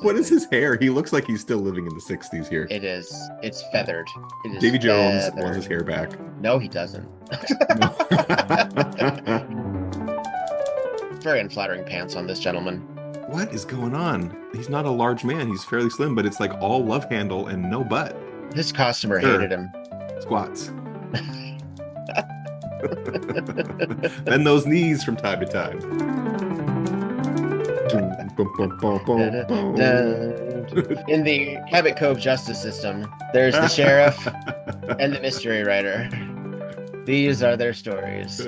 What is completely. his hair? He looks like he's still living in the 60s here. It is. It's feathered. It is Davy Jones wants his feathered. hair back. No, he doesn't. No. Very unflattering pants on this gentleman. What is going on? He's not a large man. He's fairly slim, but it's like all love handle and no butt. This customer hated Sure. him. Squats. Bend those knees from time to time. Boom, boom, boom, boom, boom. In the Cabot Cove justice system, there's the sheriff and the mystery writer. These are their stories.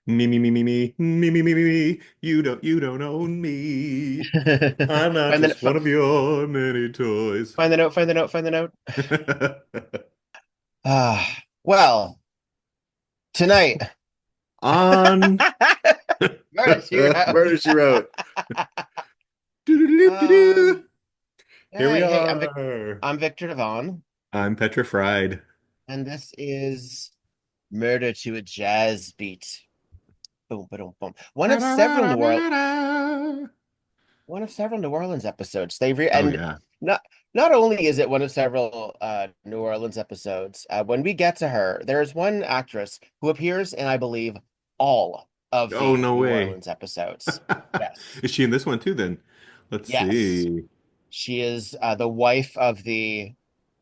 Me, me, me, me, me, me, me, me, me, me. You don't own me. I'm not Find the just one of your many toys. find the note. Find the note. Find the note. Well, tonight. On Murder, She Wrote. Murder, She Wrote. Um, Here we hey, are. I'm Victor Devon, I'm petrified. and this is Murder to a Jazz Beat. Boom, boom, boom. One of several New Orleans episodes. Oh And yeah. not not only is it one of several New Orleans episodes. When we get to her, there is one actress who appears in, I believe, all of Oh, the no New way. Orleans episodes. Yes, Is she in this one too then? Let's yes. see. She is the wife of the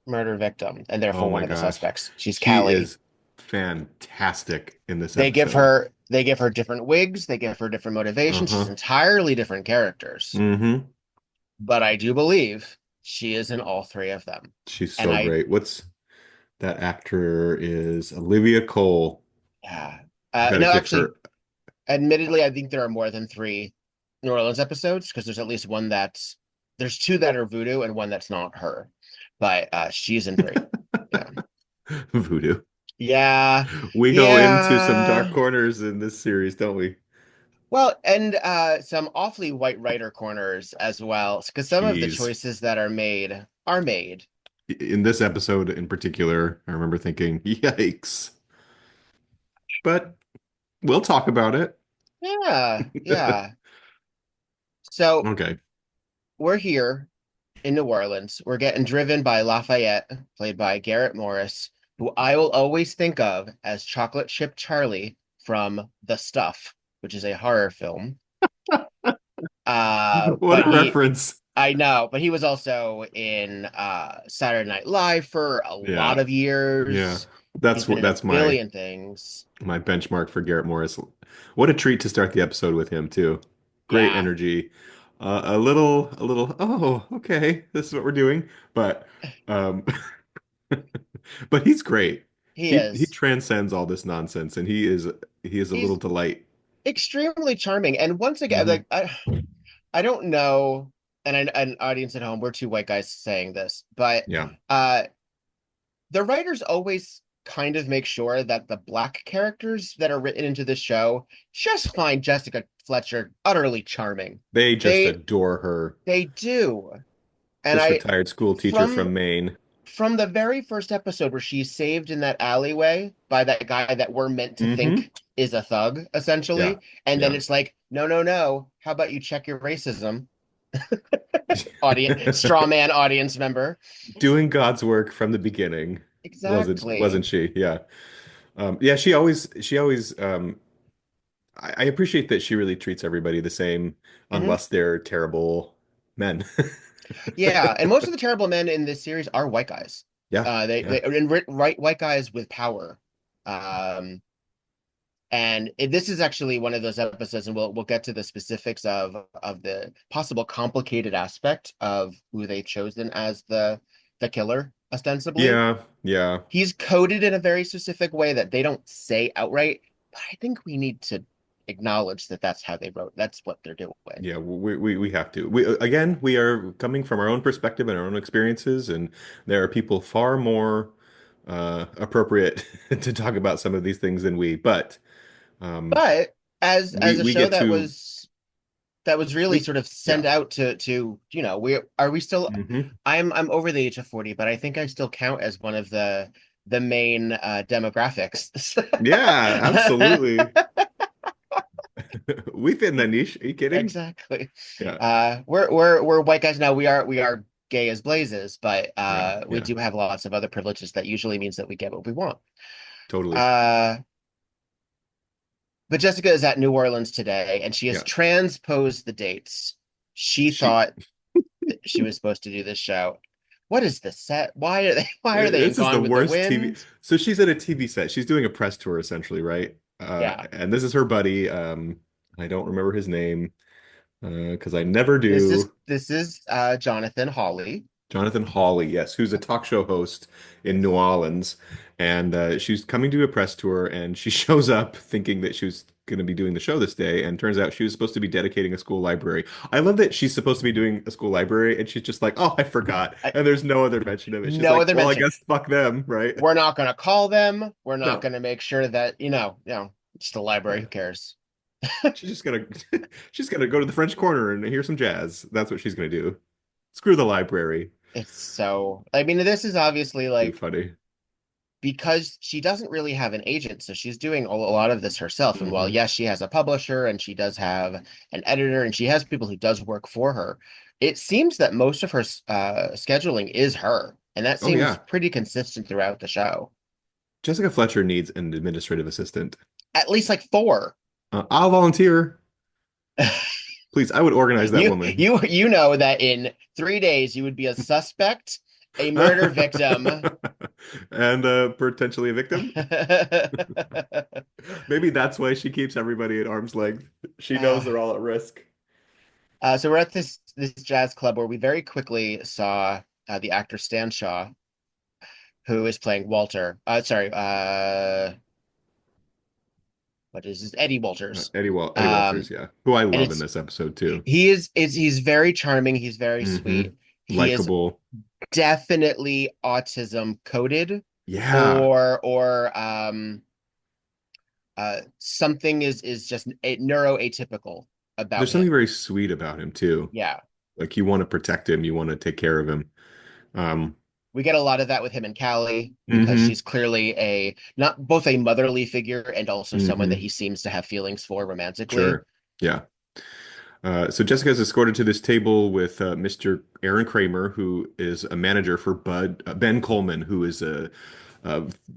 murder victim, and Oh therefore one my of the gosh. suspects. She's She Callie. is fantastic in this episode. They give her different wigs, they give her different motivations. She's Uh-huh. entirely different characters. Mm-hmm. But I do believe she is in all three of them. She's And so great. What's that actor is Olivia Cole. yeah. Got to No, give actually, her. admittedly, I think there are more than three New Orleans episodes because there's two that are voodoo and one that's not her. But she's in three. Yeah. Voodoo. Yeah. We go into some dark Yeah. corners in this series, don't we? Well, and some awfully white writer corners as well, because some of the Jeez. choices that are made. In this episode in particular, I remember thinking, yikes. But we'll talk about it. Yeah, yeah. So Okay. we're here in New Orleans. We're getting driven by Lafayette, played by Garrett Morris, who I will always think of as Chocolate Chip Charlie from The Stuff, which is a horror film. What But a reference. I know, but he was also in Saturday Night Live for a lot Yeah. of Yeah. years. He's been in a That's my billion things. benchmark for Garrett Morris. What a treat to start the episode with him too. Great Yeah, energy. A little, oh, okay, this is what we're doing. But um but he's great. he He is. transcends all this nonsense and he is a little He's delight. extremely charming. And once again, Hmm. I don't know, and an audience at home, we're two white guys saying this, but Yeah. uh, the writers always kind of make sure that the black characters that are written into the show just find Jessica Fletcher utterly charming. They just They adore her. they do. And This I retired school teacher from from Maine. from the very first episode where she's saved in that alleyway by that guy that we're meant to Hmm. think is a thug, Yeah. essentially. And then Yeah. it's like, no, no, no. How about you check your racism? Audience, straw man audience member. Doing God's work from the beginning, wasn't Exactly. she? Yeah. Yeah, she always I appreciate that she really treats everybody the same Hmm. unless they're terrible men. Yeah, and most of the terrible men in this series are white guys. Yeah, yeah. They and right white guys with power. Um, this is actually one of those episodes, and we'll get to the specifics of the possible complicated aspect of who they've chosen as the killer, ostensibly. Yeah, yeah. He's coded in a very specific way that they don't say outright, but I think we need to acknowledge that that's how they wrote. That's what they're doing. Yeah, we have to. We are coming from our own perspective and our own experiences, and there are people far more appropriate to talk about some of these things than we. But um, But as a we show get to that was really we sort of yeah. sent out we still Hmm. I'm over the age of 40, but I think I still count as one of the main demographics. Yeah, absolutely. We fit in that niche. Are you kidding? Exactly. Yeah. We're white guys now. We are gay as blazes, but Yeah. we Yeah. do have lots of other privileges that usually means that we get what we want. Totally. Uh, but Jessica is at New Orleans today, and she has Yeah. transposed the dates. She She thought that she was supposed to do this show. What is the set? Why are they? Why are they in This is the Gone with the worst TV. Wind? So she's at a TV set. She's doing a press tour essentially, right? Yeah. And this is her buddy. I don't remember his name because I never This is do. this is Jonathan Hawley. Jonathan Hawley, yes, who's a talk show host in New Orleans, and she's coming to a press tour, and she shows up thinking that she was going to be doing the show this day, and turns out she was supposed to be dedicating a school library. I love that she's supposed to be doing a school library, and she's just like, "Oh, I forgot," I, and there's no other mention of it. She's no like, other "Well, I mention. guess fuck them, right?" We're not going to call them. We're not No, going to make sure that, just a library. yeah, Who cares? she's just gonna she's gonna go to the French Corner and hear some jazz. That's what she's gonna do. Screw the library. It's so, I mean, this is obviously Too like funny. because she doesn't really have an agent, so she's doing a lot of this herself. And while Hmm. yes, she has a publisher and she does have an editor and she has people who does work for her, it seems that most of her scheduling is her, and that Oh seems yeah, pretty consistent throughout the show. Jessica Fletcher needs an administrative assistant. At least like four. I'll volunteer. Please, I would organize that You woman. you know that in 3 days you would be a suspect, a murder victim. And potentially a victim. Maybe that's why she keeps everybody at arm's length. She knows Uh, they're all at risk. so we're at this jazz club where we very quickly saw the actor Stan Shaw, who is playing Walter. Sorry, what is this? Eddie Walters. Eddie Walters, Um, yeah, who I and love in it's this episode too. he's very charming. He's very Hmm. sweet. He is Likable. definitely autism coded, Yeah. or something is just neuroatypical about There's something him. very sweet about him too. Yeah. Like you want to protect him, you want to take care of him. Um, We get a lot of that with him and Callie because hmm she's clearly a not both a motherly figure and also someone that hmm he seems to have feelings for romantically. Sure. Yeah. So Jessica is escorted to this table with Mr. Aaron Kramer, who is a manager for Ben Coleman, who is a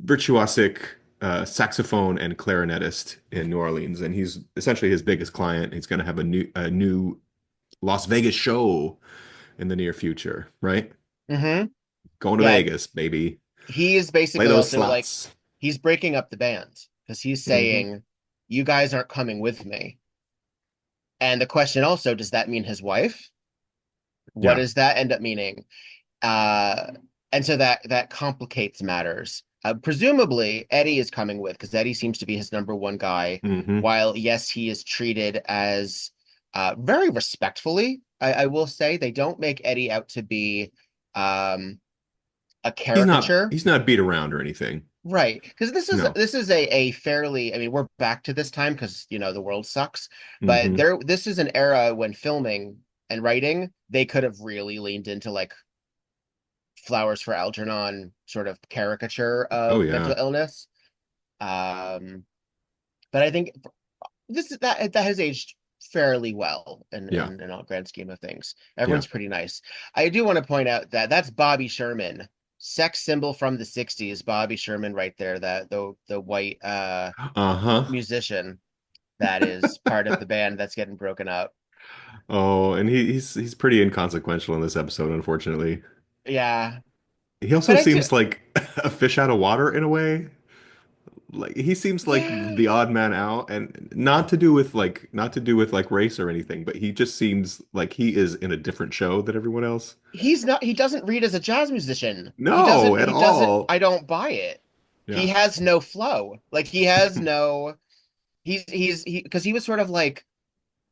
virtuosic saxophone and clarinetist in New Orleans, and he's essentially his biggest client. He's going to have a new Las Vegas show in the near future, right? Hmm. Going to Yeah, Vegas, baby. he is Play basically those also like slots. he's breaking up the band because he's Hmm. saying, "You guys aren't coming with me." And the question also, does that mean his wife? What Yeah. does that end up meaning? Uh, and so that complicates matters. Presumably, Eddie is coming with because Eddie seems to be his number one guy. Hmm. While yes, he is treated as very respectfully. I will say they don't make Eddie out to be um, a He's not caricature. he's not beat around or anything. Right, because No. this is a fairly, I mean, we're back to this time because the world sucks, but Hmm. this is an era when filming and writing, they could have really leaned into like Flowers for Algernon sort of caricature Oh of mental yeah. illness. Um, but I think that has aged fairly well Yeah. in all grand scheme of things. Yeah. Everyone's pretty nice. I do want to point out that that's Bobby Sherman, sex symbol from the 60s, Bobby Sherman right there, that the white Uh-huh. musician that is part of the band that's getting broken up. Oh, and he's pretty inconsequential in this episode, unfortunately. Yeah. He also But I do seems like a fish out of water in a way. Like he seems like yeah, the odd man out, and not to do with like race or anything, but he just seems like he is in a different show than everyone else. he doesn't read as a jazz musician. No, at He doesn't all. I don't buy it. He Yeah. has no flow. Like he has no he because he was sort of like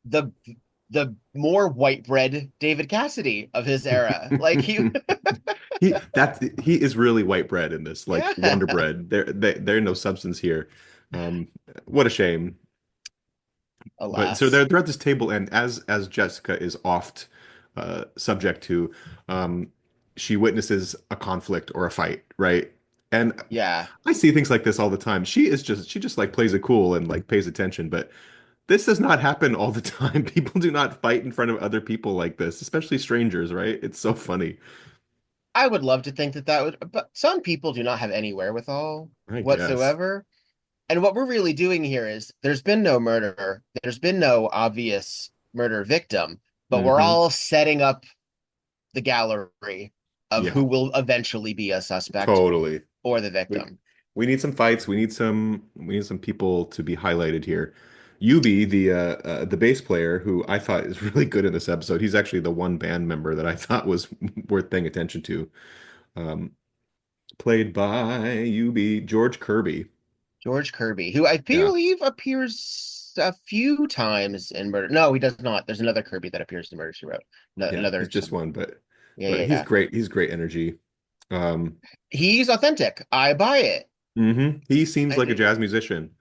the more white bread David Cassidy of his era. Like he He is really white bread in this, like Wonder yeah. Bread. There's no substance here. Um, what a shame. But so Alas. they're at this table, and as Jessica is oft subject to, um, she witnesses a conflict or a fight, right? And Yeah. I see things like this all the time. She just like plays it cool and like pays attention, but this does not happen all the time. People do not fight in front of other people like this, especially strangers, right? It's so funny. I would love to think that that would, but some people do not have any wherewithal I guess. whatsoever. And what we're really doing here is there's been no murder, there's been no obvious murder victim, but we're Hmm. all setting up the gallery of Yeah, who will eventually be a suspect totally. or the We victim. we need some fights. We need some people to be highlighted here. Yubi, the bass player, who I thought is really good in this episode. He's actually the one band member that I thought was worth paying attention to. Um, Played by Yubi, George Kirby. George Kirby, who I Yeah, believe appears a few times in Murder. No, he does not. There's another Kirby that appears in Murder She Wrote. No, yeah, he's another just some. one, but Yeah, but yeah, he's yeah. great. He's great energy. Um, He's authentic. I buy it. He seems I like a do. jazz musician.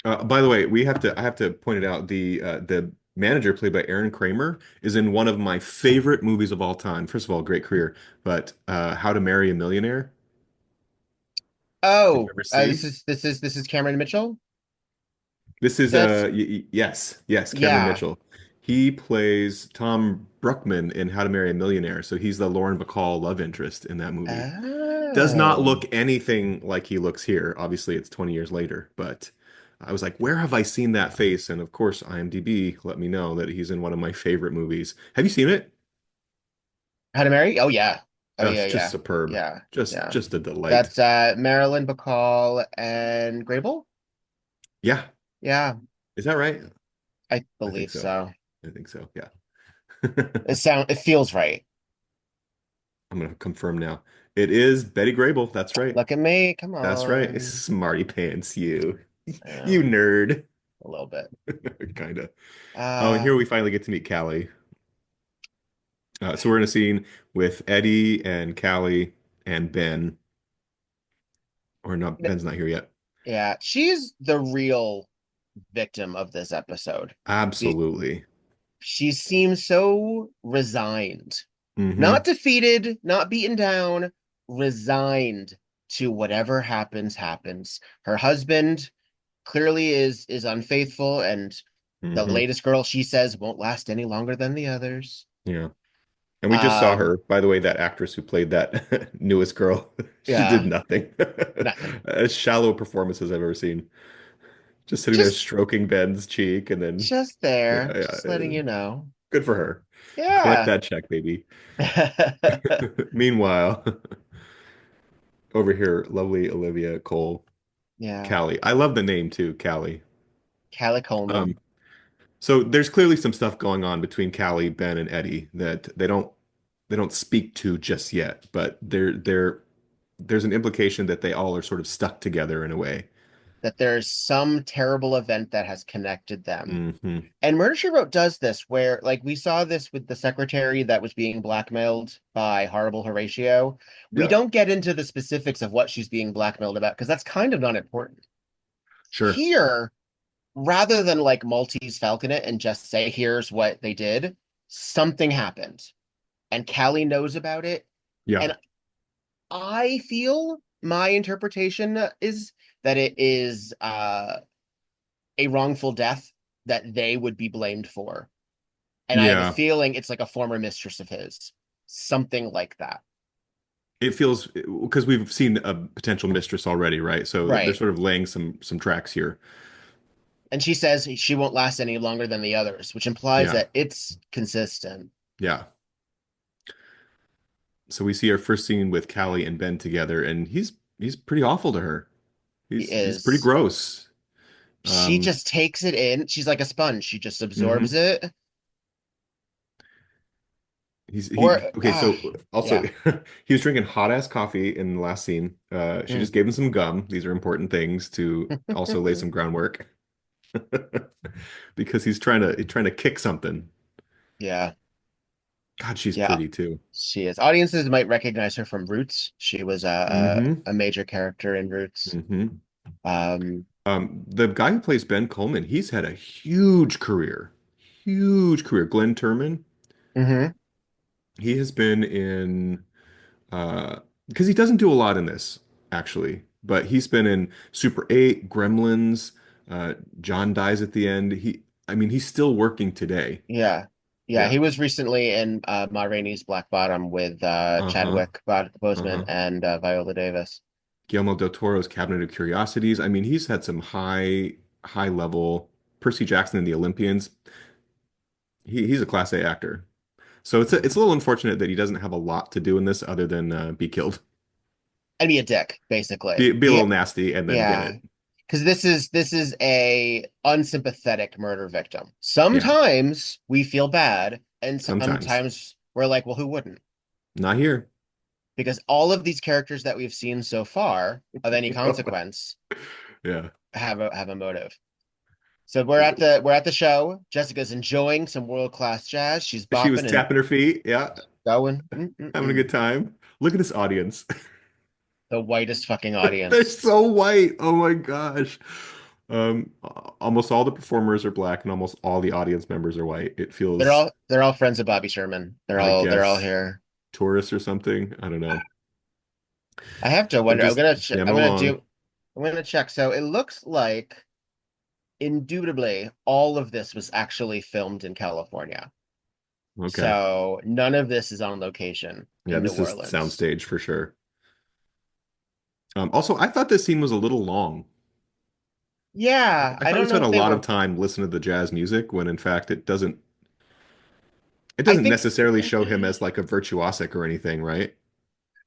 By the way, I have to point it out. The manager played by Aaron Kramer is in one of my favorite movies of all time. First of all, great career, but How to Marry a Millionaire. Did you Oh, ever this see? is Cameron Mitchell. This is That's yes, Cameron yeah. Mitchell. He plays Tom Bruckman in How to Marry a Millionaire, so he's the Lauren Bacall love interest in that movie. Does not Oh, look anything like he looks here. Obviously, it's 20 years later, but I was like, where have I seen that face? And of course, IMDb let me know that he's in one of my favorite movies. Have you seen it? How to Marry? Oh yeah. Oh Oh, yeah, it's just yeah. superb. Yeah. Just Yeah. just a delight. That's Marilyn Bacall and Grable? Yeah, Yeah, is that right? I I think believe so. so. I think so. Yeah. It feels right. I'm gonna confirm now. It is Betty Grable. That's right. Look at me. Come That's right. on. Smarty pants, you. You Um, nerd. a little bit. Kind of. Oh, and Uh here we finally get to meet Callie. So we're in a scene with Eddie and Callie and Ben, or not, Ben's not here yet. yeah, she's the real victim of this episode. Be- Absolutely. She seems so resigned. Not Hmm. defeated, not beaten down, resigned to whatever happens, happens. Her husband clearly is unfaithful, and the Hmm. latest girl she says won't last any longer than the others. Yeah. And we just saw Um, her, by the way, that actress who played that newest girl. She did yeah, nothing. nothing. As shallow performances I've ever seen. Just sitting there Just stroking Ben's cheek and then, just yeah, there, yeah, just letting you know. good for her. Collect Yeah. that check, baby. Meanwhile, over here, lovely Olivia Cole, Yeah. Callie. I love the name too, Callie. Callie Um, Coleman. so there's clearly some stuff going on between Callie, Ben, and Eddie that they don't speak to just yet, but there's an implication that they all are sort of stuck together in a way. That there's some terrible event that has connected them. Hmm. And Murder She Wrote does this where, like, we saw this with the secretary that was being blackmailed by Horrible Horatio. We Yeah, don't get into the specifics of what she's being blackmailed about because that's kind of not important. sure. Here, rather than like Maltese Falcon it and just say, here's what they did, something happened. And Callie knows about it. Yeah, And I feel my interpretation is that it is a wrongful death that they would be blamed for. And I have a yeah. feeling it's like a former mistress of his, something like that. It feels because we've seen a potential mistress already, right? So they're Right. sort of laying some tracks here. And she says she won't last any longer than the others, which implies Yeah, that it's consistent. yeah. So we see our first scene with Callie and Ben together, and he's pretty awful to her. He He's pretty is. gross. She Um, just takes it in. She's like a sponge. She just absorbs mhm. it. He's Or, he okay. So also, yeah. he was drinking hot ass coffee in the last scene. She Mm. just gave him some gum. These are important things to also lay some groundwork because he's trying to kick something. Yeah. God, she's Yeah. pretty too. She is. Audiences might recognize her from Roots. She was Hmm. a major character in Roots. Hmm. Um, The guy who plays Ben Coleman, he's had a huge career, huge career. Glynn Turman, mhm. he has been in because he doesn't do a lot in this actually, but he's been in Super 8, Gremlins. John dies at the end. I mean, he's still working today. Yeah. Yeah, Yeah. he was recently in Ma Rainey's Black Bottom with Uh-huh. Chadwick Boseman Uh-huh. and Viola Davis. Guillermo del Toro's Cabinet of Curiosities. I mean, he's had some high level. Percy Jackson and the Olympians. He's a class A actor. So it's a little unfortunate that he doesn't have a lot to do in this other than be killed, And be a dick, basically. be a little nasty, and then get Yeah. it. Because this is a unsympathetic murder victim. Yeah, Sometimes we feel bad, and sometimes. sometimes we're like, well, who wouldn't? Not here. Because all of these characters that we've seen so far of any consequence Yeah. have a motive. So we're at the show. Jessica's enjoying some world-class jazz. She's She was bopping and tapping her feet. Yeah, going. having a good time. Look at this audience. The whitest fucking They're audience. so white. Oh my gosh. Almost all the performers are black and almost all the audience members are white. It They're feels, all they're all friends of Bobby Sherman. They're I all they're all guess, here. tourists or something. I don't know. I have to They're wonder. just jamming along. I'm gonna check. So it looks like indubitably all of this was actually filmed in California. Okay. So none of this is on location Yeah, in New this is Orleans. soundstage for sure. Also, I thought this scene was a little long. Yeah, I I thought we don't know spent a if they lot of were. time listening to the jazz music when in fact it I doesn't think necessarily show him as like a virtuosic or anything, right?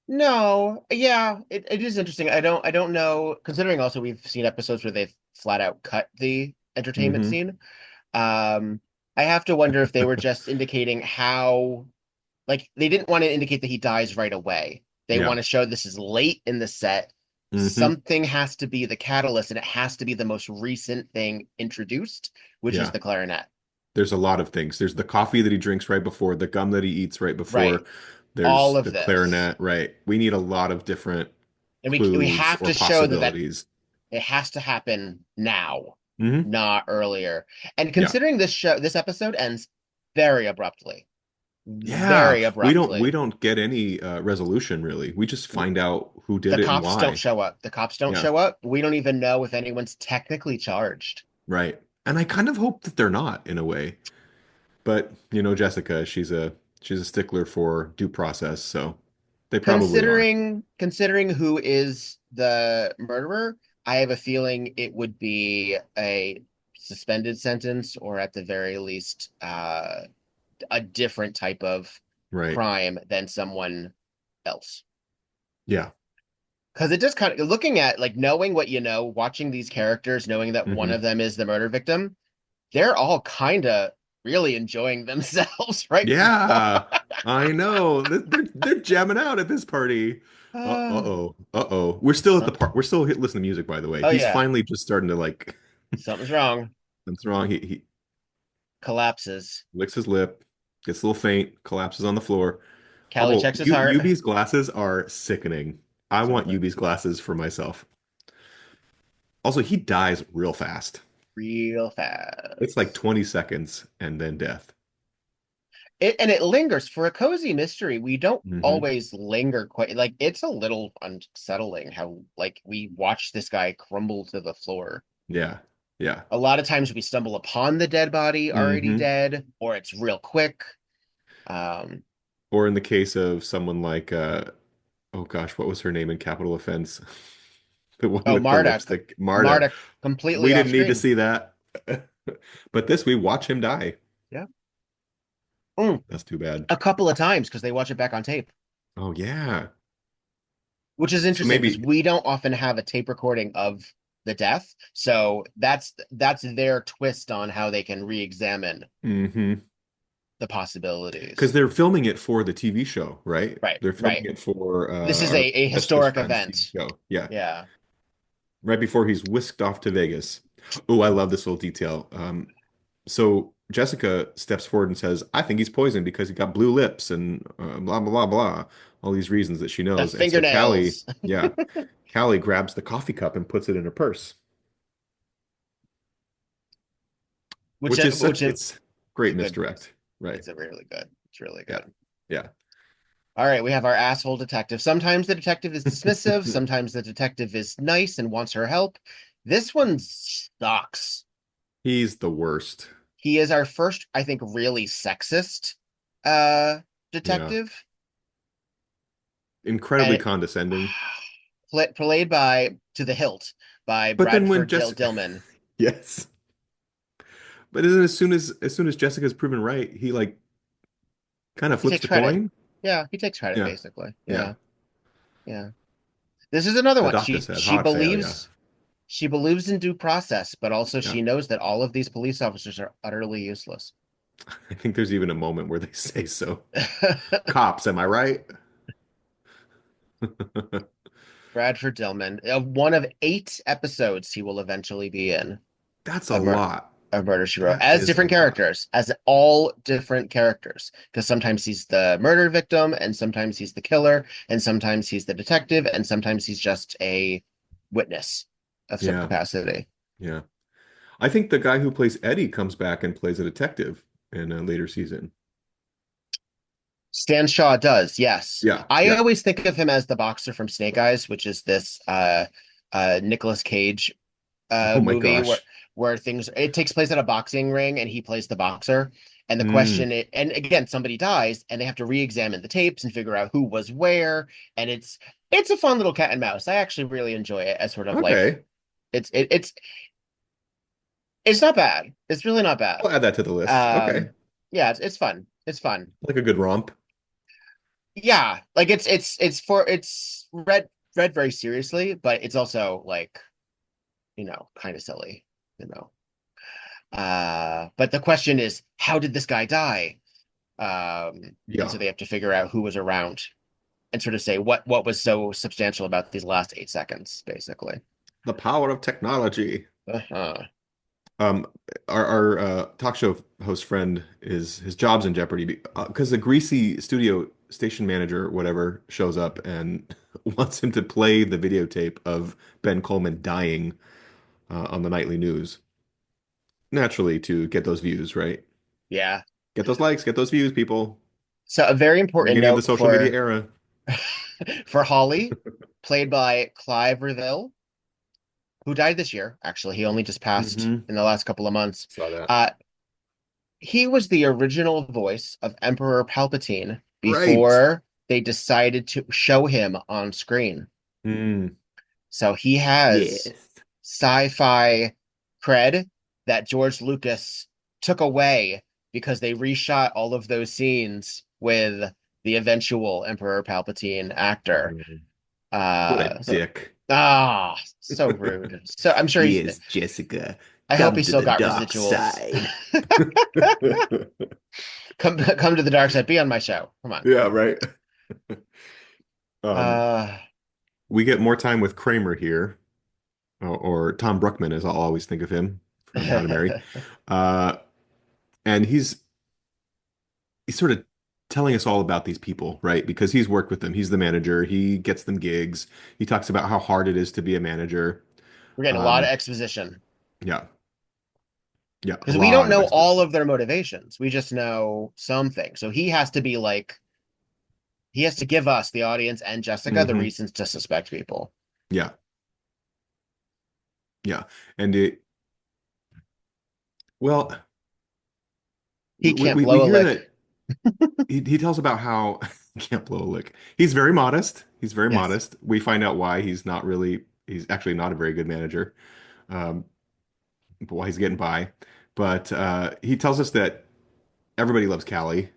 no. Yeah, it is interesting. I don't know. Considering also we've seen episodes where they've flat out cut the entertainment Hmm. scene. Um, I have to wonder if they were just indicating how, like, they didn't want to indicate that he dies right away. They want Yeah. to show this is late in the set. Hmm. Something has to be the catalyst, and it has to be the most recent thing introduced, which is Yeah. the clarinet. There's a lot of things. There's the coffee that he drinks right before, the gum that he eats right Right. before. All There's of the this. clarinet, right? We need a lot of different And we clues have or to show that possibilities. it has to happen now, Hmm. not earlier. And Yeah. considering this episode ends very abruptly, Yeah. very We abruptly. don't get any resolution really. We just find out who The did it and cops don't why. show up. The cops don't Yeah. show up. We don't even know if anyone's technically charged. Right. And I kind of hope that they're not in a way. But, Jessica, she's a stickler for due process, so they probably are. Considering who is the murderer, I have a feeling it would be a suspended sentence or at the very least a different type of Right. crime than someone else. Yeah. Because it just kind of looking at like knowing what you know, watching these characters, knowing that one Hmm. of them is the murder victim, they're all kind of really enjoying themselves right now. Yeah. I know. They're jamming out at this party. Uh, Uh-oh. Uh-oh. We're still at the part. We're still listening to music, by the way. oh He's yeah, finally just starting to like something's wrong. something's wrong. He Collapses. licks his lip, gets a little faint, collapses on the floor. Callie Although checks his heart. Yubi's glasses are sickening. I Some want of it. Yubi's glasses for myself. Also, he dies real fast. Real It's like fast. 20 seconds and then death. And it lingers for a cozy mystery. We don't Hmm. always linger quite like it's a little unsettling how like we watch this guy crumble to the floor. Yeah. Yeah. A lot of times we stumble upon the dead body already Hmm. dead, or it's real quick. Um, Or in the case of someone like oh gosh, what was her name in Capital Offense? The one oh, with the Marta, lipstick, Marta. Marta completely We off didn't need to screen. see that. But this, we watch him die. Yeah. Mm, That's too bad. a couple of times because they watch it back on tape, Oh yeah. which is So interesting because maybe, we don't often have a tape recording of the death. So that's their twist on how they can re-examine hmm, the because possibilities. they're filming it for the TV show, right? Right, They're filming right. it for This is our a Jessica's historic Friends TV event. show. Yeah. Yeah. Right before he's whisked off to Vegas. Oh, I love this little detail. So Jessica steps forward and says, I think he's poisoned because he got blue lips and blah, blah, blah, blah. All these reasons that she The knows. And so Callie, fingernails, yeah, Callie grabs the coffee cup and puts it in her purse, which which is which such, is it's it's a great good. misdirect. Right. It's a really good. It's really Yeah. good. Yeah. All right, we have our asshole detective. Sometimes the detective is dismissive. Sometimes the detective is nice and wants her help. This one sucks. He's the worst. He is our first, I think, really sexist uh Yeah. detective. Incredibly And condescending. played by to the hilt by But then when Bradford Jessica, Dillman. yes. But isn't as soon as Jessica's proven right, he like kind of He flips takes the credit. coin? Yeah, he takes credit Yeah. basically. Yeah. Yeah, yeah. This is another The one. doctor said, hard failure. She believes in due process, but also Yeah. she knows that all of these police officers are utterly useless. I think there's even a moment where they say so. Cops, am I right? Bradford Dillman, one of 8 episodes he will eventually be in That's a of, Mur lot. of Murder, She Wrote, That as is a different lot. characters, as all different characters. Because sometimes he's the murder victim, and sometimes he's the killer, and sometimes he's the detective, and sometimes he's just a witness of some Yeah. capacity. Yeah. I think the guy who plays Eddie comes back and plays a detective in a later season. Stan Shaw does, yes. Yeah. I Yeah. always think of him as the boxer from Snake Eyes, which is this Nicolas Cage Oh my movie gosh. where things it takes place at a boxing ring and he plays the boxer. And the Mm, question and again, somebody dies and they have to re-examine the tapes and figure out who was where. And it's a fun little cat and mouse. I actually really enjoy it as sort of like okay. it's not bad. It's really not bad. I'll add that to the list. Okay. Um yeah, it's fun. It's fun. Like a good romp. Yeah, like it's read very seriously, but it's also like, kind of silly, you know. But the question is, how did this guy die? And Yeah. so they have to figure out who was around and sort of say what was so substantial about these last 8 seconds, basically. The power of technology. Uh-huh. Um, our talk show host friend is his job's in jeopardy because the greasy studio station manager, whatever, shows up and wants him to play the videotape of Ben Coleman dying on the nightly news. Naturally, to get those views, right? Yeah. Get those likes, get those views, people. So a very important Beginning of the note social media for era. for Holly, played by Clive Revill, who died this year. Actually, he only just passed Hmm. in the last couple of months. Saw that. Uh, he was the original voice of Emperor Palpatine Right. before they decided to show him on screen. Mm. So he has Yes. sci-fi cred that George Lucas took away because they reshot all of those scenes with the eventual Emperor Palpatine actor. Mm. What a So dick. so rude. So I'm sure Yes, Jessica, I hope come he to still the got dark residuals. side. Come to the dark side. Be on my show. Come on. Yeah, right. Um, Uh, we get more time with Kramer here, or Tom Bruckman, as I'll always think of him from How to Marry. Uh, and he's sort of telling us all about these people, right? Because he's worked with them. He's the manager. He gets them gigs. He talks about how hard it is to be a manager. we're getting a lot of Um, exposition yeah, yeah, a because we don't lot of know all exposition. of their motivations. We just know something. So he has to be like, he has to give us, the audience and Jessica, the Hmm. reasons to suspect people. Yeah, yeah, and well, He can't we blow a hear lick. that he tells about how he can't blow a lick. He's very modest. He's very Yes. modest. We find out why he's actually not a very good manager. Um, but why he's getting by. But he tells us that everybody loves Callie,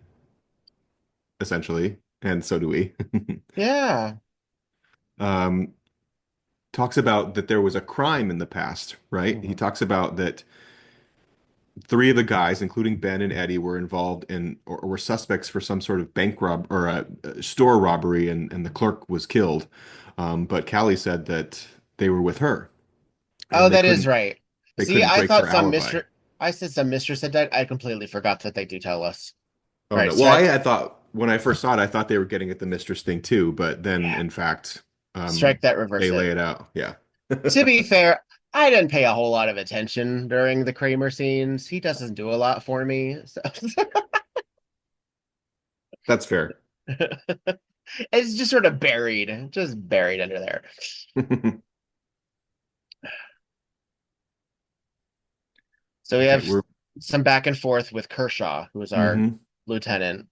essentially, and so do we. Yeah. Um, talks about that there was a crime in the past, right? He Mhm. talks about that three of the guys, including Ben and Eddie, were involved in or were suspects for some sort of bank rob or a store robbery, and the clerk was killed. But Callie said that they were with her, Oh, and that is right. they See, couldn't I break thought her some alibi. mistress, I said some mistress had died. I completely forgot that they do tell us. Oh Right. no. So Well, that, I thought when I first saw it, I thought they were getting at the mistress thing too, but then yeah, in fact, strike that, they reverse lay it. it out. Yeah. To be fair, I didn't pay a whole lot of attention during the Kramer scenes. He doesn't do a lot for me. So That's fair. it's just sort of buried under there. So we Okay, have we're some back and forth with Kershaw, who is our hmm lieutenant,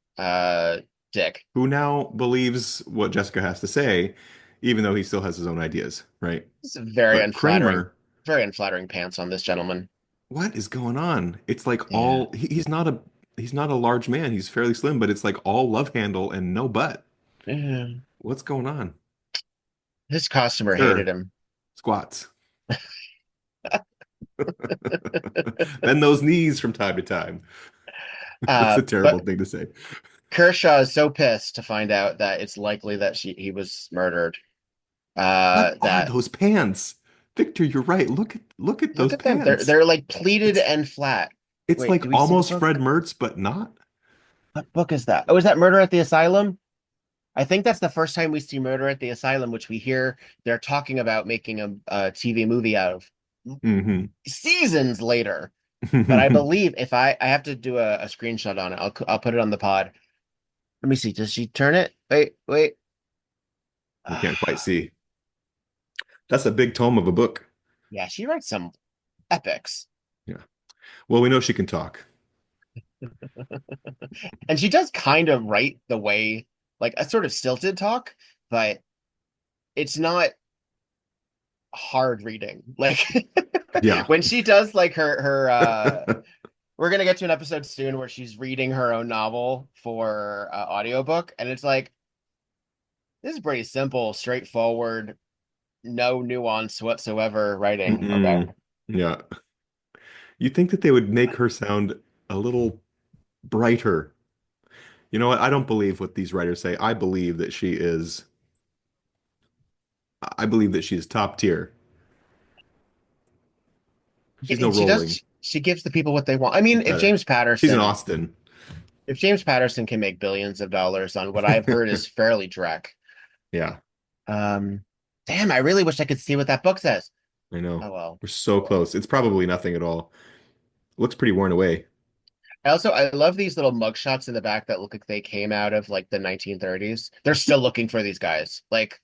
Dick. who now believes what Jessica has to say, even though he still has his own ideas, right? It's But Kramer, very unflattering pants on this gentleman. what is going on? It's like Yeah. he's not a large man. He's fairly slim, but it's like all love handle and no butt. Yeah. What's going on? His customer hated Sir, him. squats. Bend those knees from time to time. That's a terrible But thing to say. Kershaw is so pissed to find out that it's likely that he was murdered. What are That those pants? Victor, you're right. Look at look those at them. pants. They're like pleated It's and flat. it's Wait, like do we see the almost Fred book? Mertz, but not. What book is that? Oh, is that Murder at the Asylum? I think that's the first time we see Murder at the Asylum, which we hear they're talking about making a TV movie out of Hmm. seasons later. But I believe if I have to do a screenshot on it, I'll put it on the pod. Let me see. Does she turn it? Wait. We can't quite Ah, see. That's a big tome of a book. yeah, she writes some epics. Yeah. Well, we know she can talk. And she does kind of write the way, like a sort of stilted talk, but it's not hard reading. Like Yeah. when she does like her we're gonna get to an episode soon where she's reading her own novel for audiobook, and it's like this is pretty simple, straightforward, no nuance whatsoever writing. Okay. Mm-mm. Yeah. You'd think that they would make her sound a little brighter. You know what? I don't believe what these writers say. I believe that she's top tier. She's no And she Rolling. does she gives the people what they want. I She's mean, better. She's an Austin. If James Patterson can make billions of dollars on what I've heard is fairly Drek. Yeah, Um, damn, I really wish I could see what that book says. I know. Oh well. We're so Oh well. close. It's probably nothing at all. Looks pretty worn away. I love these little mugshots in the back that look like they came out of like the 1930s. They're still looking for these guys, like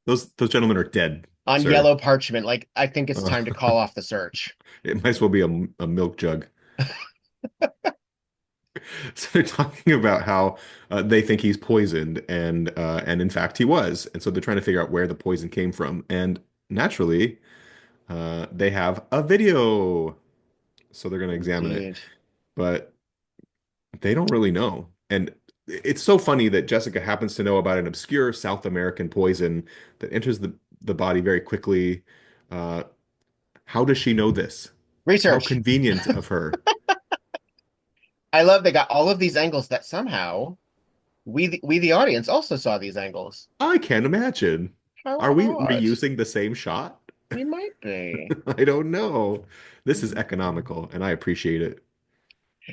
Those gentlemen are dead, on sir. yellow parchment. Like I think it's Uh, time to call off the search. it might as well be a milk jug. So they're talking about how they think he's poisoned, and in fact he was. And so they're trying to figure out where the poison came from. And naturally, they have a video, so they're going to examine it. Indeed. But they don't really know. And it's so funny that Jessica happens to know about an obscure South American poison that enters the body very quickly. Uh, how does she know this? How Research. convenient of her. I love they got all of these angles that somehow we the audience also saw these angles. I can't imagine. How Are we odd. reusing the same shot? We might be. I don't know. This is economical, and I appreciate it.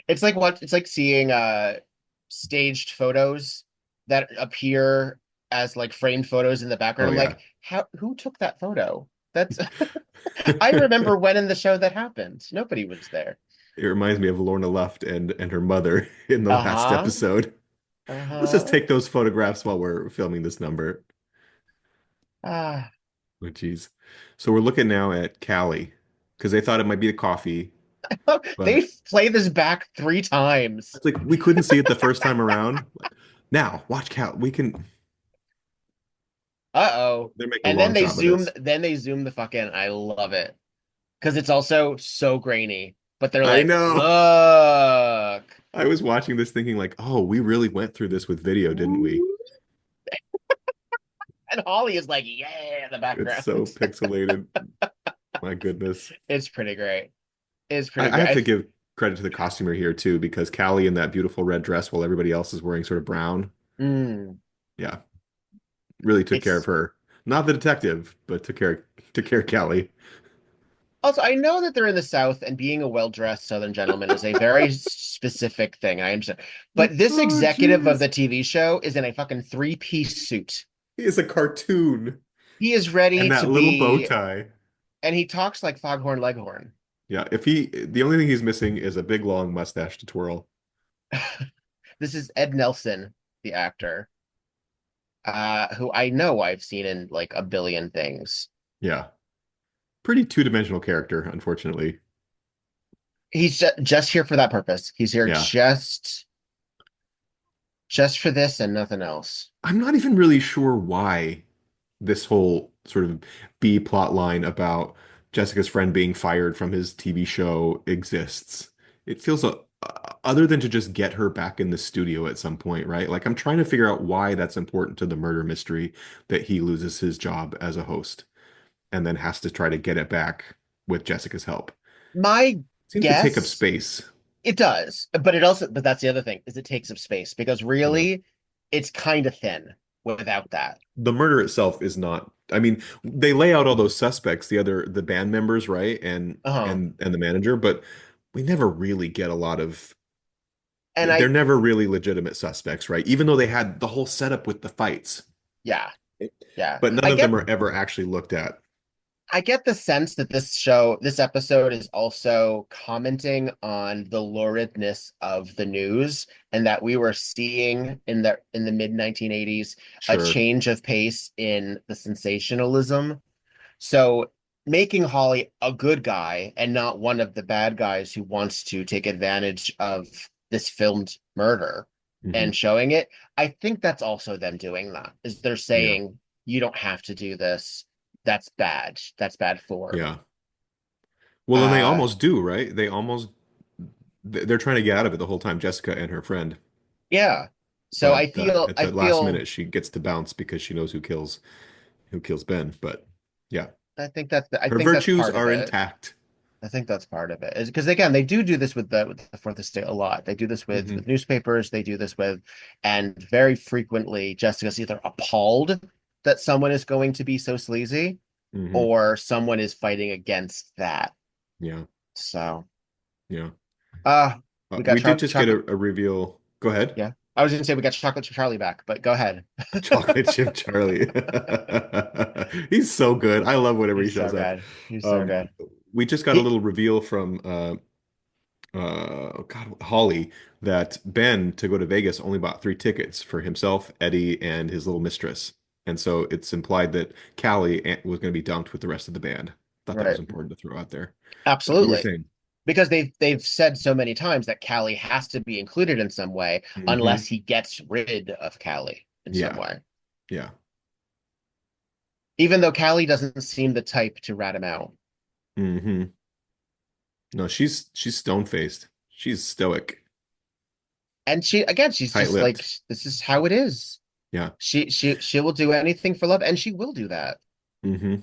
It's like seeing staged photos that appear as like framed photos in the background. Oh I'm yeah. like, how who took that photo? That's I remember when in the show that happened. Nobody was there. It reminds me of Lorna Luft and her mother in the last Uh-huh. episode. Let's just Uh-huh. take those photographs while we're filming this number. Ah. Oh, geez. So we're looking now at Callie because they thought it might be the coffee, They but play this back 3 times. it's like we couldn't see it the first time around. Now, watch Cal. We can. Uh-oh. They're making a And long job of this. then they zoom the fuck in. I love it. Because it's also so grainy. But they're I like, know. look. I was watching this thinking like, oh, we really went through this with video, didn't we? And Holly is like, yeah, in the It's background. so pixelated. My goodness. It's pretty great. It's pretty I great. have to give credit to the costumer here too, because Callie in that beautiful red dress while everybody else is wearing sort of brown. Mm, Yeah, really took care of it's her. Not the detective, but took care of Callie. also I know that they're in the South, and being a well-dressed Southern gentleman is a very specific thing. I understand, but this Oh, executive of jeez. the TV show is in a fucking three-piece suit. He is a cartoon. He is ready And to that little bow be, tie. and he talks like Foghorn Leghorn. Yeah, the only thing he's missing is a big long mustache to twirl. This is Ed Nelson, the actor, who I know I've seen in like a billion things. Yeah. Pretty two-dimensional character, unfortunately. He's just here for that purpose. He's here Yeah. just for this and nothing else. I'm not even really sure why this whole sort of B plot line about Jessica's friend being fired from his TV show exists. It feels other than to just get her back in the studio at some point, right? Like I'm trying to figure out why that's important to the murder mystery that he loses his job as a host and then has to try to get it back with Jessica's help. My Seems to take up guess, space. it does, but that's the other thing, is it takes up space because Yeah. really it's kind of thin without that. The murder itself is not, I mean, they lay out all those suspects, the band members, right? Uh-huh. And the manager, but we never really get a lot of And they're I never really legitimate suspects, right? Even though they had the whole setup with the fights. yeah, yeah. But none of them are ever actually looked at. I get the sense that this episode is also commenting on the luridness of the news and that we were seeing in the mid 1980s a Sure. change of pace in the sensationalism. So making Holly a good guy and not one of the bad guys who wants to take advantage of this filmed murder Hmm. and showing it, I think that's also them doing that. Is they're Yeah. saying you don't have to do this. That's bad. That's bad form. Yeah. Well, and they Uh almost do, right? They're trying to get out of it the whole time, Jessica and her friend. yeah. So But at I the last feel minute, she gets to bounce because she knows who kills Ben. But yeah, I her think that's virtues part of are it. intact. I think that's part of it. Is because again, they do this with the Fourth Estate a lot. They do this Hmm. with newspapers. They do this with, and very frequently, Jessica's either appalled that someone is going to be so sleazy, Hmm. or someone is fighting against that. Yeah. So, Yeah. uh, we got We did just get chocolate. a reveal. Go ahead. Yeah, I was gonna say we got Chocolate Chip Charlie back, but go ahead. Chocolate chip Charlie. He's so good. I love whenever he He's so shows up. good. He's so Um, good. we just got a He little reveal from God, Holly that Ben to go to Vegas only bought 3 tickets for himself, Eddie, and his little mistress. And so it's implied that Callie was going to be dumped with the rest of the band. Thought that was right, important to throw out there. But you were absolutely. saying. Because they've said so many times that Callie has to be included in some way Hmm. unless he gets rid of Callie in some Yeah. way. Yeah. Even though Callie doesn't seem the type to rat him out. Hmm. No, she's stone-faced. She's stoic, And she again, she's just like tight-lipped. this is how it is. Yeah. She will do anything for love and she will do that. Hmm.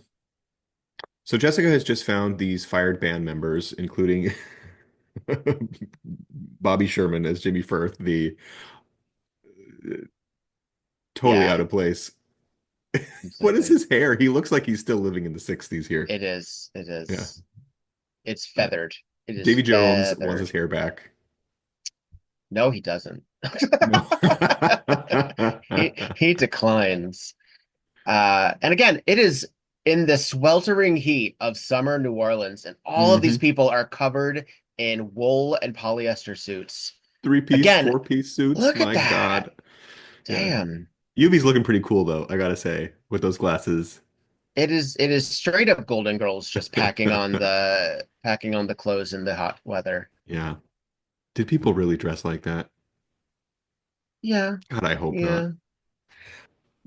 So Jessica has just found these fired band members, including Bobby Sherman as Jimmy Firth, the totally out Yeah, of place. What is completely. his hair? He looks like he's still living in the 60s here. It is. It Yeah. is. It's Uh, feathered. It is Davy Jones wants his feathered. hair back. No, he doesn't. No. He declines. And again, it is in the sweltering heat of summer New Orleans, and all of these Hmm. people are covered in wool and polyester suits. Three-piece, Again, four-piece suits. look at My that. God. Yeah. Damn. Yubi's looking pretty cool though, I gotta say, with those glasses. It is straight up Golden Girls just packing on the clothes in the hot weather. Yeah. Did people really dress like that? Yeah, God, I hope not. yeah.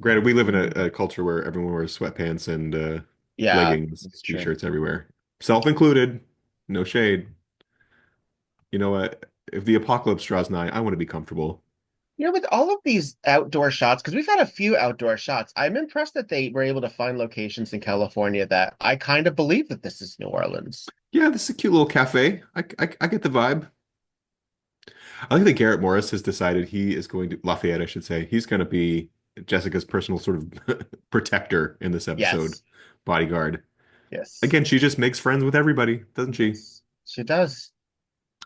Granted, we live in Mm. a culture where everyone wears sweatpants and Yeah, leggings, that's true. t-shirts everywhere, self included. No shade. You know what? If the apocalypse draws nigh, I want to be comfortable. You know, with all of these outdoor shots, because we've had a few outdoor shots, I'm impressed that they were able to find locations in California that I kind of believe that this is New Orleans. Yeah, this is a cute little cafe. I get the vibe. I think that Garrett Morris has decided he is going to, Lafayette, I should say, he's going to be Jessica's personal sort of protector in this episode, Yes, bodyguard. yes, Again, she just makes friends with everybody, doesn't she? yes, she does.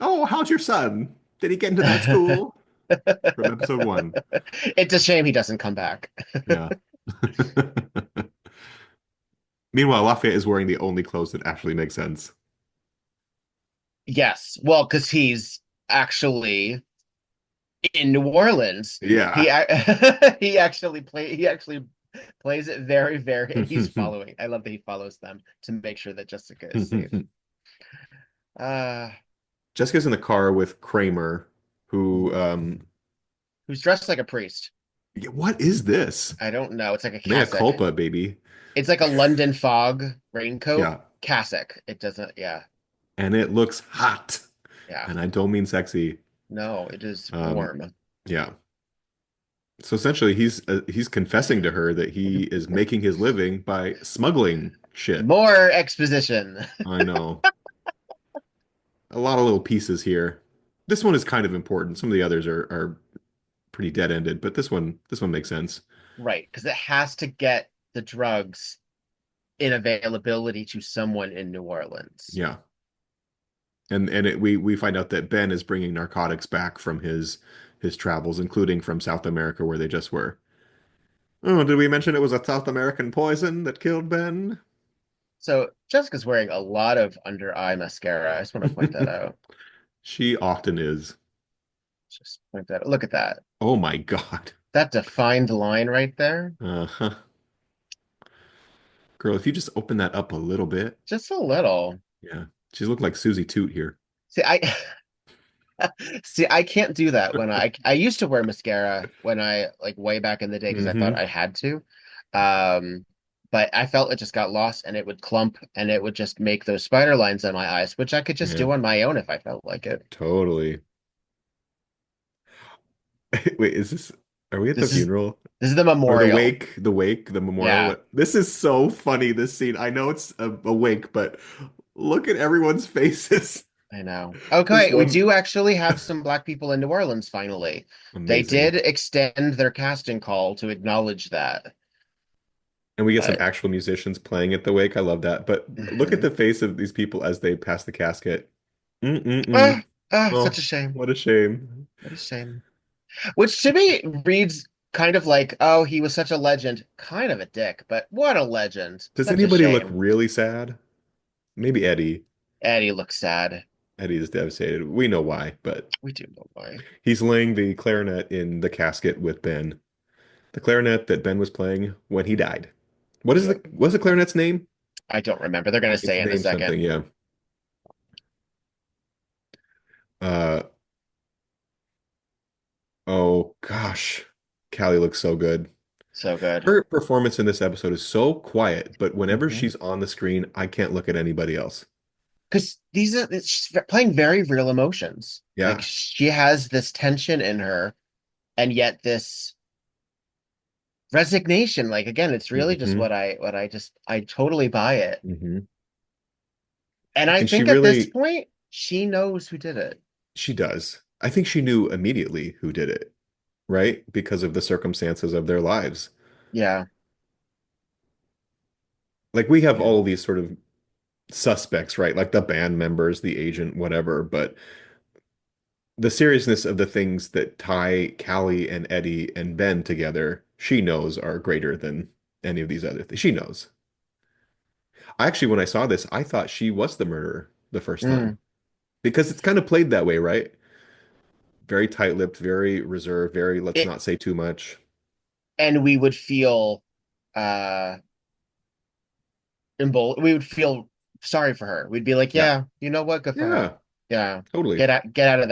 Oh, how's your son? Did he get into that school? From episode one. It's a shame he doesn't come back. Yeah. Meanwhile, Lafayette is wearing the only clothes that actually make sense. Yes, well, because he's actually in New Orleans. Yeah. He actually plays it very, and he's following. I love that he follows them to make sure that Jessica is safe. Uh Jessica's in the car with Kramer, who who's dressed like a priest. yeah, what is this? I don't know. It's like a Mea cassock. culpa, baby. It's like a London fog raincoat Yeah. cassock. It doesn't, yeah, And it looks hot. yeah. And I don't mean sexy. No, it is Um, warm. yeah. So essentially, he's confessing to her that he is making his living by smuggling shit. More exposition. I know. A lot of little pieces here. This one is kind of important. Some of the others are pretty dead-ended, but this one makes sense. Right, because it has to get the drugs in availability to someone in New Orleans. Yeah. We find out that Ben is bringing narcotics back from his travels, including from South America where they just were. Oh, did we mention it was a South American poison that killed Ben? So Jessica's wearing a lot of under eye mascara. I just want to point that out. She often is. Just point that out. Look at that. Oh my God. That defined line right there. Uh-huh. Girl, if you just open that up a little bit. Just a little. Yeah. She's looking like Susie Toot here. See, I see, I can't do that when I used to wear mascara when I like way back in the day because I thought Hmm. I had to. Um, but I felt it just got lost and it would clump and it would just make those spider lines on my eyes, which I could just Yeah, do on my own if I felt like it. totally. Wait, are we at the This is funeral? this is the Or the memorial. wake, the wake, the memorial? Yeah, What? This is so funny, this scene. I know it's a wake, but look at everyone's faces. I know. This Okay, we one, do actually have some black people in New Orleans finally. They amazing. did extend their casting call to acknowledge that. And we get some But actual musicians playing at the wake. I love that. But look at mhm. the face of these people as they pass the casket. Ah, Mm-mm-mm. such a Oh, shame. what a shame. What a shame. Which to me reads kind of like, oh, he was such a legend, kind of a dick, but what a legend. Does Such a anybody look shame. really sad? Maybe Eddie. Eddie looks sad. Eddie is devastated. We know why, but We do know why. he's laying the clarinet in the casket with Ben. The clarinet that Ben was playing when he died. Yep. What's the clarinet's name? I don't remember. They're gonna It's say in a named second. something, yeah. Uh oh gosh. Callie looks so good. So good. Her performance in this episode is so quiet, but whenever Hmm. she's on the screen, I can't look at anybody else. Because she's playing very real emotions. Like Yeah. she has this tension in her, and yet this resignation. Like again, it's really just Hmm. I totally buy it. Hmm. And I And she think at this really, point, she knows who did it. she does. I think she knew immediately who did it, right? Because of the circumstances of their lives. Yeah. Like we have Yeah. all these sort of suspects, right? Like the band members, the agent, whatever. But the seriousness of the things that tie Callie and Eddie and Ben together, she knows are greater than any of these other things. She knows. Actually, when I saw this, I thought she was the murderer the first Mm. time because it's kind of played that way, right? Very tight-lipped, very reserved, very let's It not say too much. and we would feel uh we would feel sorry for her. We'd be like, Yeah. yeah, you know what? Good for her. Yeah, Yeah. totally. Get out of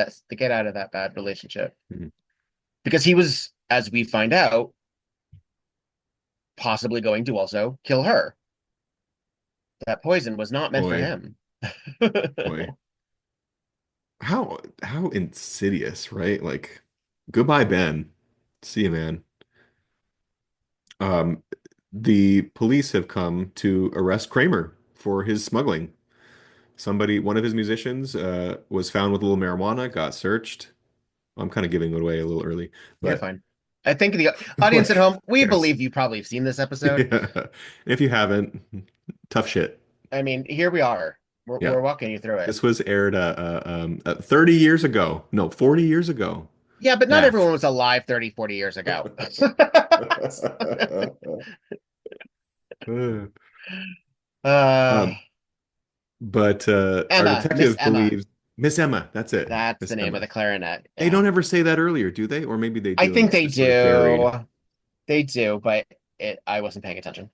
that bad relationship. Mhm. Because he was, as we find out, possibly going to also kill her. That poison was not meant for Boy, him. boy. How insidious, right? Like, goodbye, Ben. See you, man. Um, the police have come to arrest Kramer for his smuggling. One of his musicians, was found with a little marijuana, got searched. I'm kind of giving it away a little early, You're but fine. I think the audience at like, home, we yes. believe you probably have seen this episode. Yeah. If you haven't, tough shit. I mean, here we are. Yeah. We're walking you through it. This was aired 30 years ago. No, 40 years ago. Yeah, but not Math. everyone was alive 30, 40 years ago. uh, Um, but our Miss detective Emma. believes Miss Emma. That's it. That's Miss the name of Emma. the clarinet. They Yeah. don't ever say that earlier, do they? Or maybe they I do, and think it's they just sort of do. buried. They do, but I wasn't paying attention.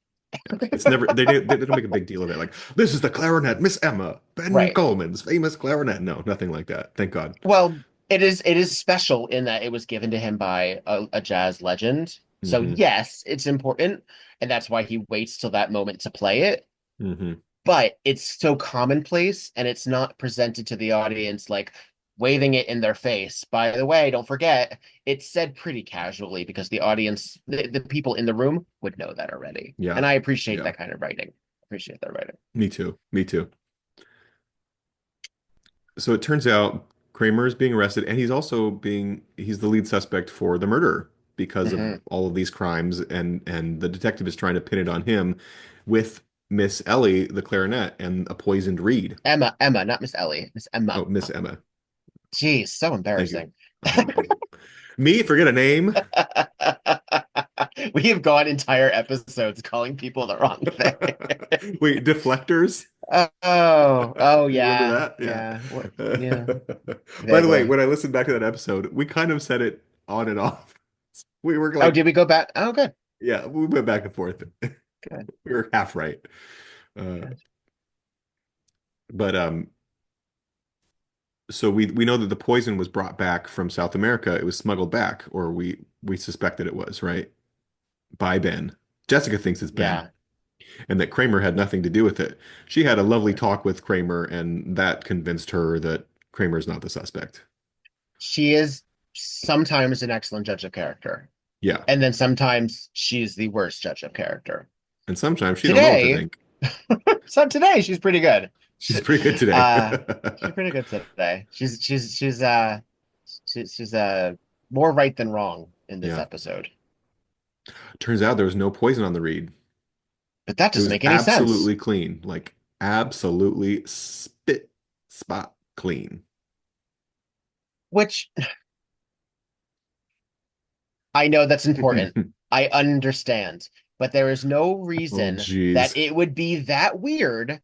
It's never they don't make a big deal of it. Like this is the clarinet, Miss Emma, Ben Right. Coleman's famous clarinet. No, nothing like that. Thank God. Well, it is special in that it was given to him by a jazz legend. So Hmm. yes, it's important, and that's why he waits till that moment to play it. Hmm. But it's so commonplace, and it's not presented to the audience like waving it in their face. By the way, don't forget, it's said pretty casually because the audience, the people in the room would know that already. Yeah, And I appreciate yeah. that kind of writing. Appreciate that writing. Me too. Me too. So it turns out Kramer is being arrested, and he's the lead suspect for the murder because of Hmm. all of these crimes, and the detective is trying to pin it on him with Miss Ellie, the clarinet, and a poisoned reed. Emma, not Miss Ellie, Miss Oh, Emma. Miss Emma. Geez, so Thank you. embarrassing. Me, forget a name. We have gone entire episodes calling people the wrong thing. Wait, deflectors? Oh, Do you remember yeah, that? Yeah. yeah, yeah, By the way, vaguely. when I listened back to that episode, we kind of said it on and off. We were Oh, like, did we go back? Oh, good, yeah, we went back and forth. good, We were half right. Uh, good. but so we know that the poison was brought back from South America. It was smuggled back, or we suspected it was, right? By Ben. Jessica thinks it's Ben, Yeah, and that Kramer had nothing to do with it. She had a lovely right. talk with Kramer, and that convinced her that Kramer's not the suspect. She is sometimes an excellent judge of character, Yeah. and then sometimes she's the worst judge of character. And sometimes she don't know what to Today, think. so today she's pretty good. She's pretty good today. Uh, she's pretty good today. She's more right than wrong in this Yeah. episode. Turns out there was no poison on the reed. But that It doesn't was make any sense. absolutely clean, like absolutely spit spot clean. Which I know that's important. I understand. But there is no Oh, reason that geez. it would be that weird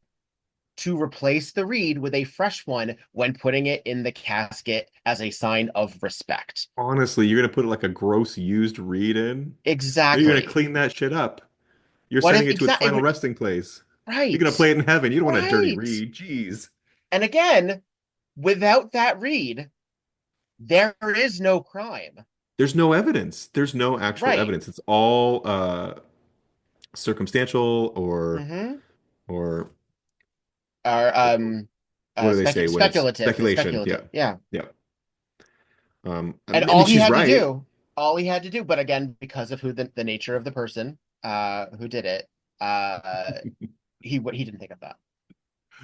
to replace the reed with a fresh one when putting it in the casket as a sign of respect. Honestly, you're gonna put like a gross used reed in? Or you're gonna Exactly. clean that shit up. You're What sending if it to its exactly final resting place. You're gonna right? play it in heaven. You don't want a dirty Right. reed. Jeez. And again, without that reed, there is no crime. There's no evidence. There's no actual Right. evidence. It's all circumstantial Mm-hmm. or Or what do they say when it's speculative. It's speculation? Yeah. speculative. Yeah. Yeah. And I mean, she's right. all he had to do, but again, because of who the nature of the person who did it, uh he didn't think of that.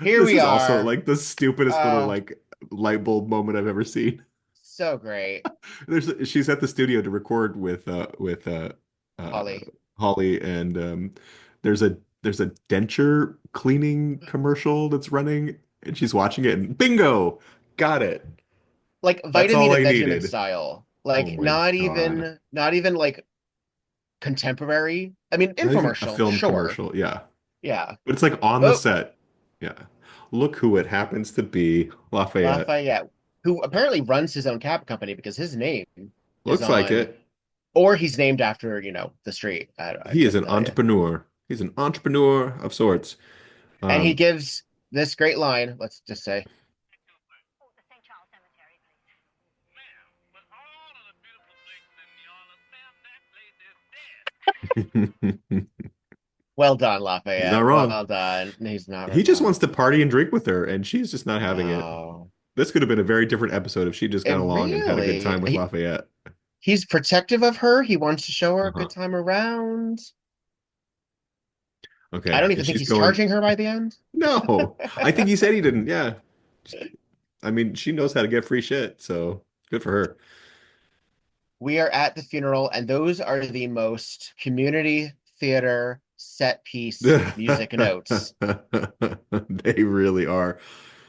Here This we is also are. like the stupidest little Oh, like light bulb moment I've ever seen. so great. She's at the studio to record with uh Holly. Holly, and there's a denture cleaning commercial that's running, and she's watching it, and bingo, got it. Like That's vitamin all and I Benjamin needed. style. Oh Like my God. not even like contemporary. I mean, Not even a infomercial, film sure. commercial. Yeah. Yeah. But it's like on the Oh, set. Yeah. Look who it happens to be. Lafayette. Lafayette, who apparently runs his own cab company because his name is Looks like on, it. or he's named after, the street. I He is couldn't an tell you. entrepreneur. He's an entrepreneur of sorts. And he Um, gives this great line, let's just say, well done, he's not Lafayette. wrong. Well done. He's not He just wants wrong. to party and drink with her, and she's just not having it. No. This could have been a very different episode if she just got It along and had a good really, time with Lafayette. he's protective of her. He wants to show her a good Uh-huh. time around. I Okay. don't even And think she's he's going, charging her by the end. no. I think he said he didn't. Yeah. I mean, she knows how to get free shit, so good for her. We are at the funeral, and those are the most community theater set piece music notes. They really are.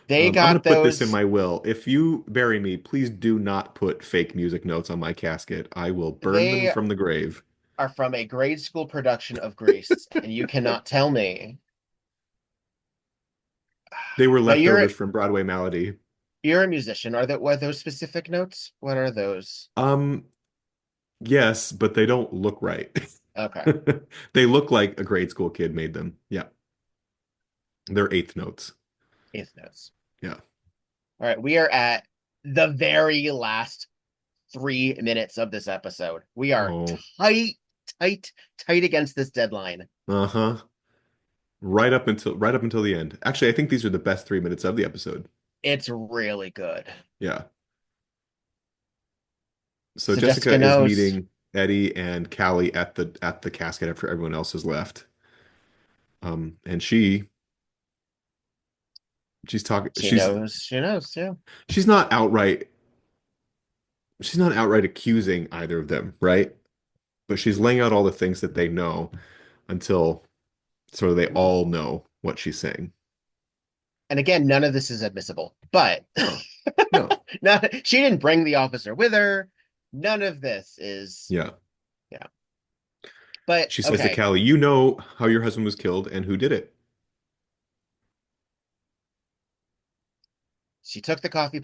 They I'm going to got put this in those my will. If you bury me, please do not put fake music notes on my casket. I will burn them they from the grave. are from a grade school production of Grease, and you cannot tell me. They were Now leftovers from Broadway Malady. you're a musician. Were those specific notes? What are those? Yes, but they don't look right. Okay. They look like a grade school kid made them. Yeah, they're eighth notes. Eighth notes. Yeah. All right. We are at the very last 3 minutes of this episode. We are Oh, tight, tight, tight against this deadline. uh-huh. Right up until the end. Actually, I think these are the best 3 minutes of the episode. It's really good. Yeah. So So Jessica Jessica is knows. meeting Eddie and Callie at the casket after everyone else has left. And she's talking She knows. She knows too. she's not outright she's not outright accusing either of them, right? But she's laying out all the things that they know until sort of they all know what she's saying. And again, none of this is admissible. But No. No. she didn't bring the officer with her. None of this is, Yeah. yeah. But She says to okay. Callie, "You know how your husband was killed and who did it." She took the coffee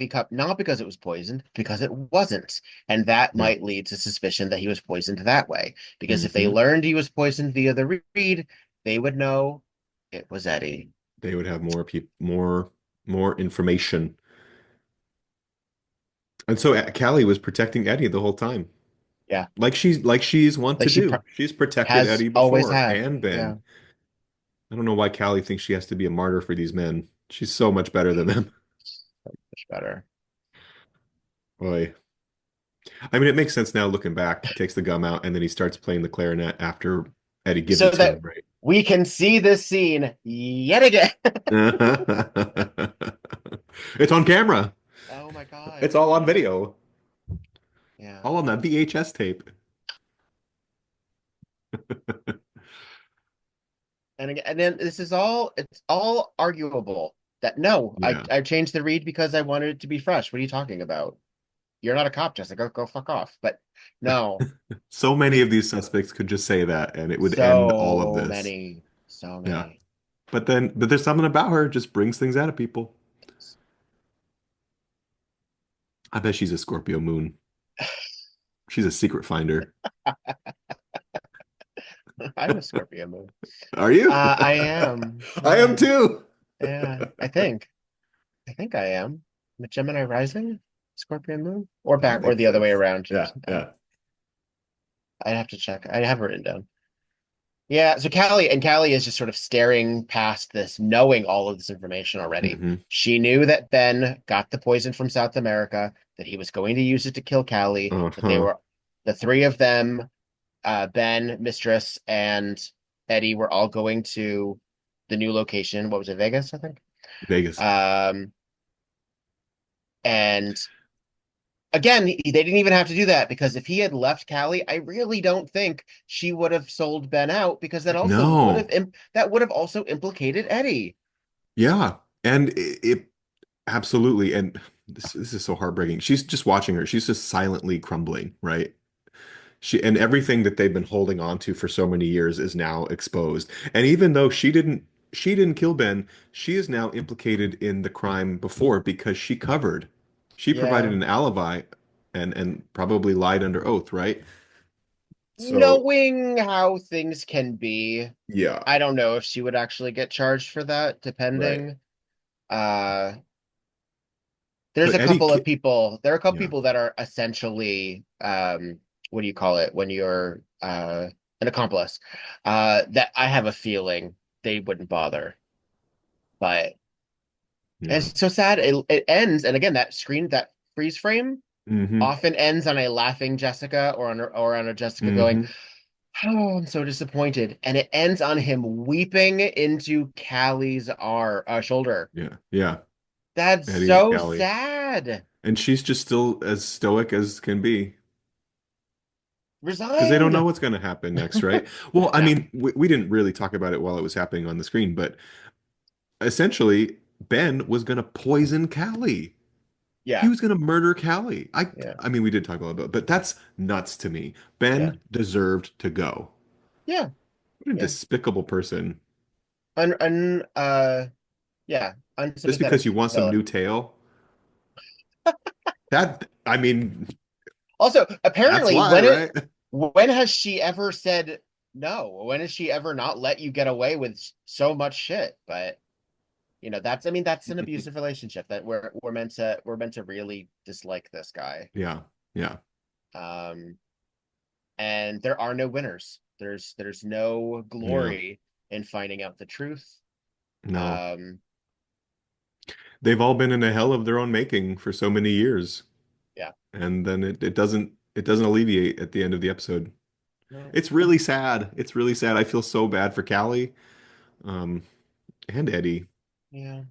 cup, not because it was poisoned, because it wasn't. And that Yeah. might lead to suspicion that he was poisoned that way. Because if they Hmm. learned he was poisoned via the reed, they would know it was Eddie. They would have more people, more information. And so Callie was protecting Eddie the whole time. Yeah. Like she's want Like to she do. She's protected has Eddie always before had. and Yeah. Ben. I don't know why Callie thinks she has to be a martyr for these men. She's so much better than them. So much better. Boy. I mean, it makes sense now looking back. He takes the gum out and then he starts playing the clarinet after Eddie gives So it to that him, right? we can see this scene yet again. It's on camera. Oh my God. It's all on video. Yeah. All on that VHS tape. And again, and then this is all it's all arguable. That no, I Yeah. I changed the read because I wanted it to be fresh. What are you talking about? You're not a cop, Jessica. Go fuck off. But no, So many it of these suspects could just say that and it would end all of so this. many, so Yeah. many. But there's something about her just brings things out of people. I bet she's a Scorpio moon. She's a secret finder. I'm a Scorpio moon. Are you? I am. I am Yeah, too. yeah. I think I am. I'm a Gemini rising, Scorpion moon, or That back, or makes the other way sense. around. Yeah, yeah. I'd have to check. I have it written down. Yeah, so Callie is just sort of staring past this, knowing all of this information already. Hmm. She knew that Ben got the poison from South America, that he was going to use it to kill Callie, that they Uh-huh. were the three of them, Ben, Mistress, and Eddie were all going to the new location. What was it, Vegas, I think? Vegas. Um, and again, they didn't even have to do that because if he had left Callie, I really don't think she would have sold Ben out because No. that would have also implicated Eddie. Yeah. And it absolutely. And this is so heartbreaking. She's just watching her. She's just silently crumbling, right? And everything that they've been holding on to for so many years is now exposed. And even though she didn't kill Ben, she is now implicated in the crime before because she covered. She provided Yeah. an alibi and probably lied under oath, right? So, Knowing how things can be, yeah, I don't know if she would actually get charged for that, right. depending. Uh, But there are a couple yeah. people that are essentially, what do you call it when you're an accomplice? That I have a feeling they wouldn't bother. But Yeah. it's so sad. It ends, and again, that freeze frame Hmm. often ends on a laughing Jessica or on a Jessica going, Hmm. "Oh, I'm so disappointed," and it ends on him weeping into Callie's shoulder. Yeah. Yeah. That's Eddie and so Callie. sad. And she's just still as stoic as can be because they don't know Resigned. what's going to happen next, right? Well, I No. mean, we didn't really talk about it while it was happening on the screen, but essentially, Ben was going to poison Callie. He Yeah. was going to murder Callie. Yeah. I mean, we did talk a little bit, but that's nuts to me. Yeah. Ben deserved to go. Yeah. What a Yeah. despicable person. Un, un yeah. Just because Unsympathetic you want some villain. new tail. I mean, Also, that's apparently why, right? When has she ever said no? When has she ever not let you get away with so much shit? But that's, I mean, that's an abusive relationship that we're meant to really dislike this guy. Yeah. Yeah. Um, and there are no winners. There's no Yeah. glory in finding out the truth. No. Um, They've all been in a hell of their own making for so many years. yeah. And then it doesn't alleviate at the end of the episode. No. It's really sad. It's really sad. I feel so bad for Callie, um, and Eddie, Yeah.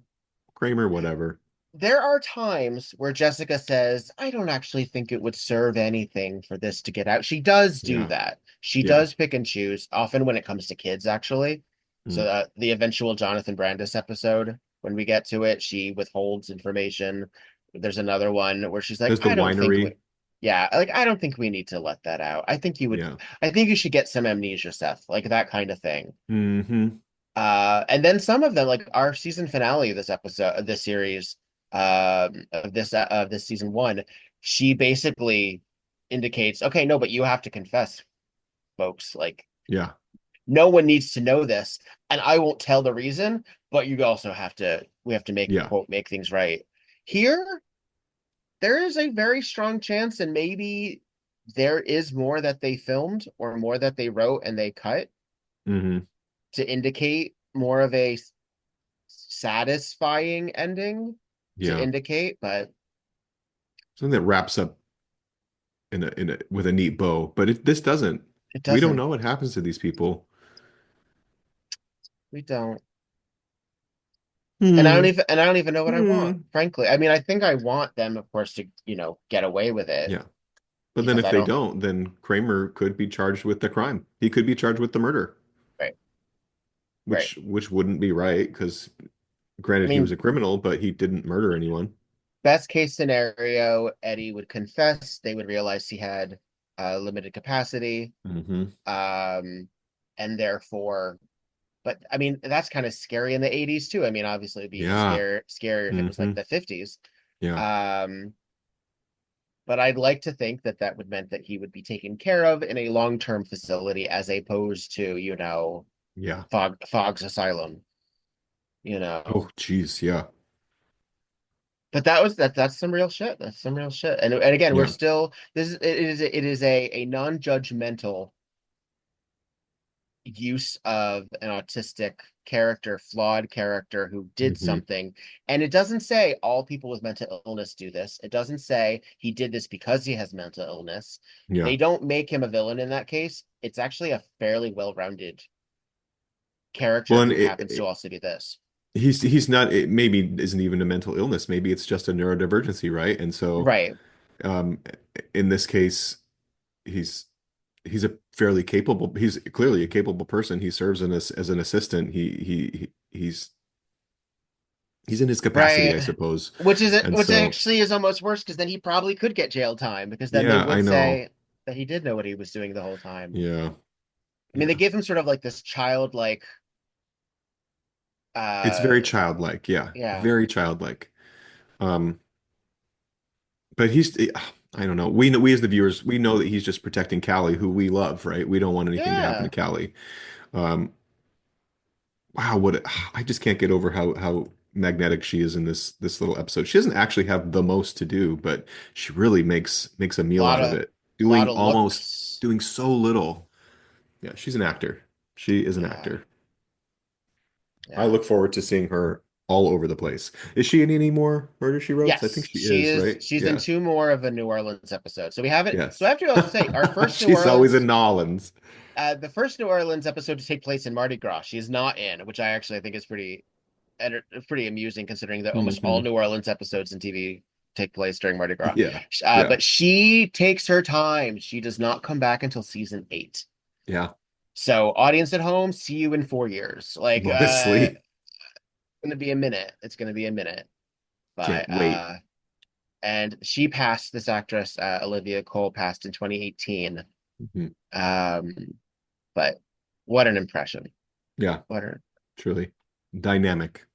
Kramer, whatever. There are times where Jessica says, I don't actually think it would serve anything for this to get out. She does do Yeah. that. She Yeah. does pick and choose, often when it comes to kids, actually. So Mm. the eventual Jonathan Brandis episode, when we get to it, she withholds information. There's another one where she's like, There's the winery. yeah, like, I don't think we need to let that out. Yeah. I think you should get some amnesia, Seth, like that kind of thing. Hmm. And then some of them, like our season finale of this episode of this series, of this season one, she basically indicates, okay, no, but you have to confess, folks. Like, Yeah. no one needs to know this, and I won't tell the reason, but you also we have to make Yeah. quote make things right. Here, there is a very strong chance, and maybe there is more that they filmed or more that they wrote and they cut Hmm. to indicate more of a satisfying ending to Yeah. indicate, but Something that wraps up in a with a neat bow, but this doesn't. it We don't doesn't. know what happens to these people. We don't. Hmm. And I don't even know what I want, Hmm. frankly. I mean, I think I want them, of course, to, get away with it Yeah. But then because if I they don't. don't, then Kramer could be charged with the crime. He could be charged with the murder, Right, right. which wouldn't be right because I granted he was mean, a criminal, but he didn't murder anyone. best case scenario, Eddie would confess. They would realize he had limited capacity, Hmm. um, and therefore. But I mean, that's kind of scary in the '80s too. I mean, obviously, it'd be even Yeah. scarier if it was like Hmm. the '50s. Yeah. Um, but I'd like to think that that would meant that he would be taken care of in a long-term facility as opposed to, Yeah. Fogg's Asylum, you know. Oh, geez. Yeah. But that's some real shit. That's some real shit. And again, we're Yeah. still it is a non-judgmental use of an autistic character, flawed character who did Hmm. something. And it doesn't say all people with mental illness do this. It doesn't say he did this because he has mental illness. Yeah. They don't make him a villain in that case. It's actually a fairly well-rounded Well, character and who happens to also be this. he's not. It maybe isn't even a mental illness. Maybe it's just a neurodivergency, right? And so, Right. um, in this case, he's he's a fairly capable. He's clearly a capable person. He serves as an assistant. He's in his capacity, Right. I suppose. And Which so, actually is almost worse because then he probably could get jail time because then they yeah, I would know. say that he did know what he was doing the whole time. Yeah, I mean, they yeah. give him sort of like this childlike It's uh very childlike. Yeah, yeah. very childlike. Um, but I don't know. We as the viewers, we know that he's just protecting Callie, who we love, right? We don't want anything to happen to Yeah. Callie. Um, wow, I just can't get over how magnetic she is in this little episode. She doesn't actually have the most to do, but she really makes a A meal lot out of of it, lot doing of almost looks. doing so little. Yeah, she's an actor. She is an Yeah. actor. I Yeah. look forward to seeing her all over the place. Is she in any more Murder She Wrote? I think Yes, she is, right? she's in Yeah. two more of a New Orleans episode. So we haven't so I Yes. have to also say our first New She's always in Orleans Nolans. the first New Orleans episode to take place in Mardi Gras. She's not in, which I actually think is pretty amusing considering that almost all Hmm. New Orleans episodes in TV take place during Mardi Gras. Yeah. Yeah. But she takes her time. She does not come back until season 8. Yeah. So audience at home, see you in 4 years. Like Honestly, it's gonna be a minute. It's gonna be a minute. can't But wait. and she passed this actress, Olivia Cole passed in 2018. Mhm. Um, but what an impression. Yeah, What an truly. Dynamic.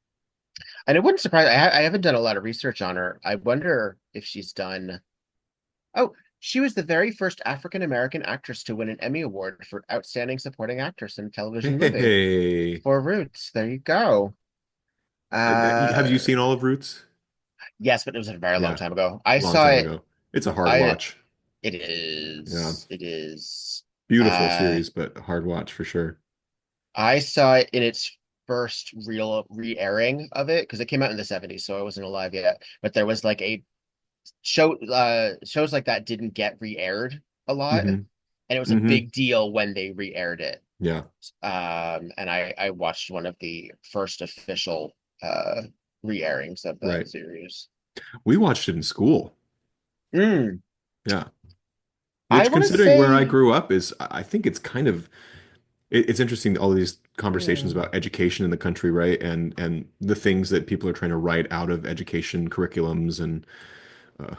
And it wouldn't surprise I haven't done a lot of research on her. I wonder if she's done. Oh, She was the very first African American actress to win an Emmy Award for Outstanding Supporting Actress in a Television Movie Hey, for Roots. There you go. have you Uh, seen all of Roots? yes, but it was a very long Yeah, time ago. I long saw time it. ago. It's a hard I watch. It Yeah, is. It is. beautiful Uh, series, but a hard watch for sure. I saw it in its first real re-airing of it because it came out in the 70s, so I wasn't alive yet. But there was like a shows like that didn't get re-aired a lot, and Hmm. it was a Hmm. big deal when they re-aired it. Yeah, And I watched one of the first official re-airings of that right. series. We watched it in school. Mm, Yeah. I Which, want to considering where I say, grew up, is I think it's kind of it's interesting all these conversations yeah. about education in the country, right? And the things that people are trying to write out of education curriculums and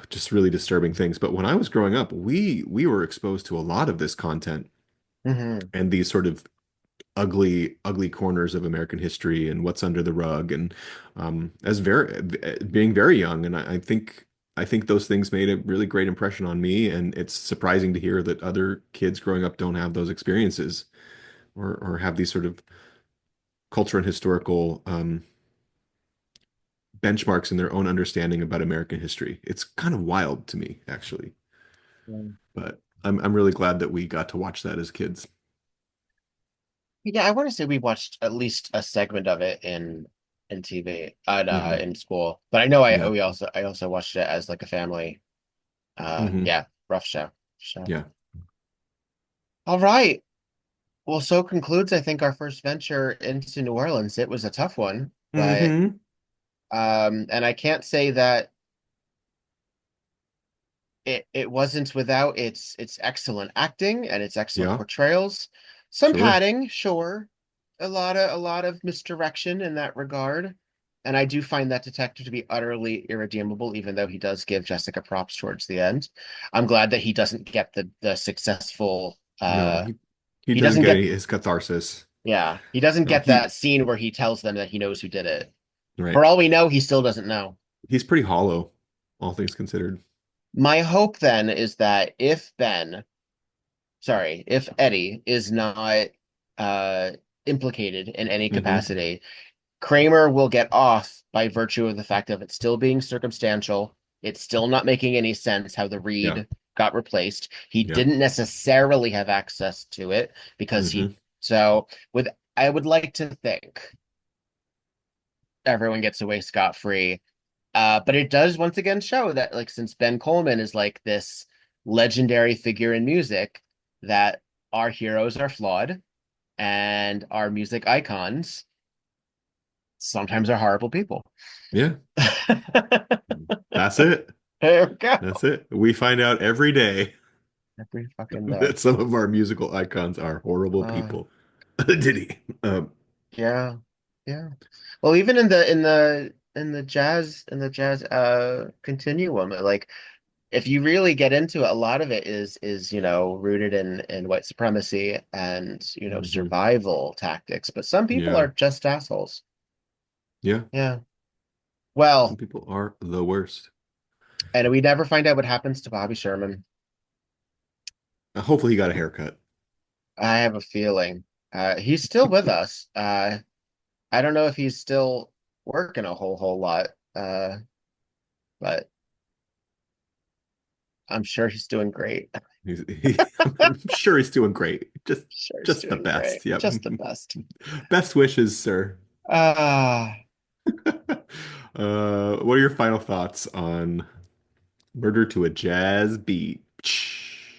just really disturbing things. But when I was growing up, we were exposed to a lot of this content Hmm. and these sort of ugly corners of American history and what's under the rug. And as very being very young, and I think those things made a really great impression on me. And it's surprising to hear that other kids growing up don't have those experiences or have these sort of cultural and historical benchmarks in their own understanding about American history. It's kind of wild to me, actually. But I'm really glad that we got to watch that as kids. Yeah, I want to say we watched at least a segment of it in TV at Hmm. in school. But I know Yeah. I also watched it as like a family. Hmm. Yeah, rough show. So, Yeah. all right. Well, so concludes, I think, our first venture into New Orleans. It was a tough one, but Hmm. and I can't say that it wasn't without its excellent acting and its excellent Yeah. portrayals. Some Sure. padding, sure. A lot of misdirection in that regard. And I do find that detective to be utterly irredeemable, even though he does give Jessica props towards the end. I'm glad that he doesn't get the successful No, he he doesn't doesn't get get any his catharsis. yeah, he doesn't No, get that scene where he tells them that he knows who did it. For right. all we know, he still doesn't know. He's pretty hollow, all things considered. My hope then is that if Eddie is not uh implicated in any Hmm. capacity, Kramer will get off by virtue of the fact of it still being circumstantial. It's still not making any sense how the Yeah. read got replaced. He Yeah. didn't necessarily have access to it because Hmm. so with I would like to think everyone gets away scot-free. But it does once again show that like since Ben Coleman is like this legendary figure in music, that our heroes are flawed and our music icons sometimes are horrible people. Yeah. That's it. There we go. That's it. We find out every day Every fucking day. that some of our musical icons are horrible Uh, people. Did he? yeah, yeah. Well, even in the jazz continuum, like if you really get into it, a lot of it is rooted in white supremacy and Mhm. survival tactics. But some people Yeah. are just assholes. Yeah. Yeah. Some Well, people are the worst. and we never find out what happens to Bobby Sherman. Hopefully he got a haircut. I have a feeling he's still with us. I don't know if he's still working a whole lot, but I'm sure he's doing great. I'm sure he's doing great. Sure, he's Just the doing great. best. Yep. Just the best. Best wishes, sir. Uh, What are your final thoughts on Murder to a Jazz Beat?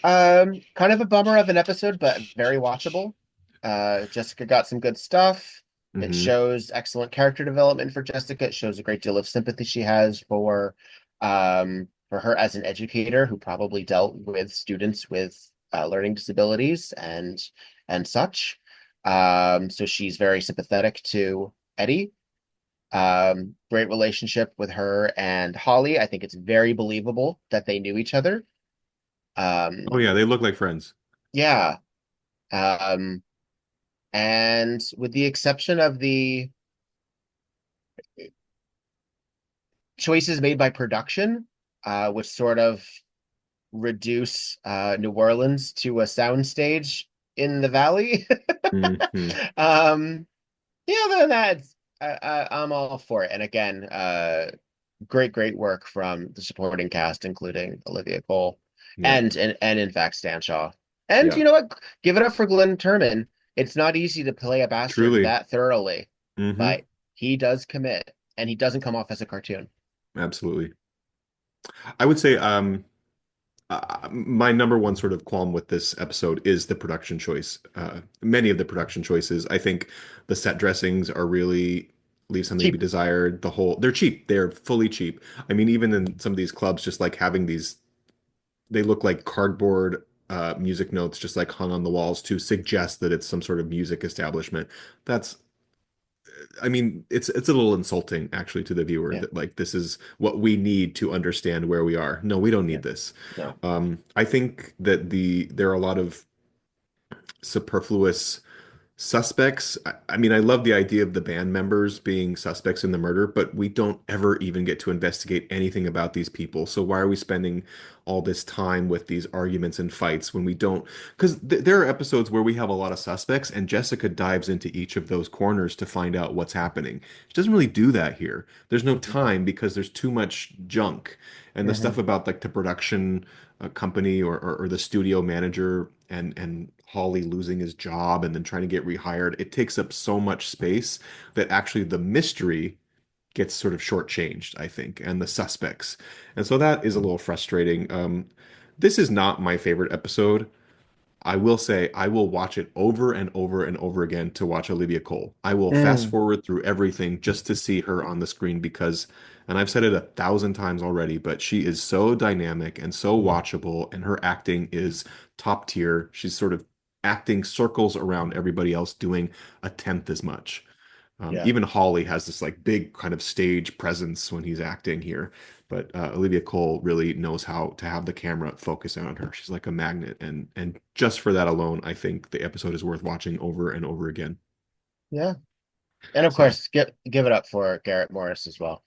kind of a bummer of an episode, but very watchable. Jessica got some good stuff. It Hmm. shows excellent character development for Jessica. It shows a great deal of sympathy she has for her as an educator who probably dealt with students with learning disabilities and such. So she's very sympathetic to Eddie. Great relationship with her and Holly. I think it's very believable that they knew each other. Oh Um, yeah, they look like friends. yeah. Um, and with the exception of the choices made by production, which sort of reduce New Orleans to a soundstage in the valley. Hmm. Yeah, other than that, I'm all for it. And again, great work from the supporting cast, including Olivia Cole Yeah, and in fact Stan Shaw. And yeah, you know what? Give it up for Glynn Turman. It's not easy to play a bastard truly. that thoroughly, Hmm. but he does commit, and he doesn't come off as a cartoon. Absolutely. I would say my number one sort of qualm with this episode is the production choice. Many of the production choices, I think the set dressings are really leave something to be Cheap. desired. They're cheap. They're fully cheap. I mean, even in some of these clubs, just like having these, they look like cardboard music notes just like hung on the walls to suggest that it's some sort of music establishment. That's I mean, it's a little insulting actually to the viewer Yeah, that like this is what we need to understand where we are. No, we don't yeah, need this. no. I think that there are a lot of superfluous suspects. I mean, I love the idea of the band members being suspects in the murder, but we don't ever even get to investigate anything about these people. So why are we spending all this time with these arguments and fights when we don't? Because there are episodes where we have a lot of suspects, and Jessica dives into each of those corners to find out what's happening. She doesn't really do that here. There's no Mhm, time because there's too much junk. And the stuff mhm. about like the production company or the studio manager and Hawley losing his job and then trying to get rehired, it takes up so much space that actually the mystery gets sort of shortchanged, I think, and the suspects. And so that is a little frustrating. This is not my favorite episode. I will say I will watch it over and over and over again to watch Olivia Cole. I will fast Mm, forward through everything just to see her on the screen because, and I've said it 1,000 times already, but she is so dynamic and so mm. watchable, and her acting is top tier. She's sort of acting circles around everybody else doing a tenth as much. Yeah, Even Hawley has this like big kind of stage presence when he's acting here, but Olivia Cole really knows how to have the camera focus in on her. She's like a magnet, and just for that alone, I think the episode is worth watching over and over again. yeah. And of So, course, give it up for Garrett Morris as well.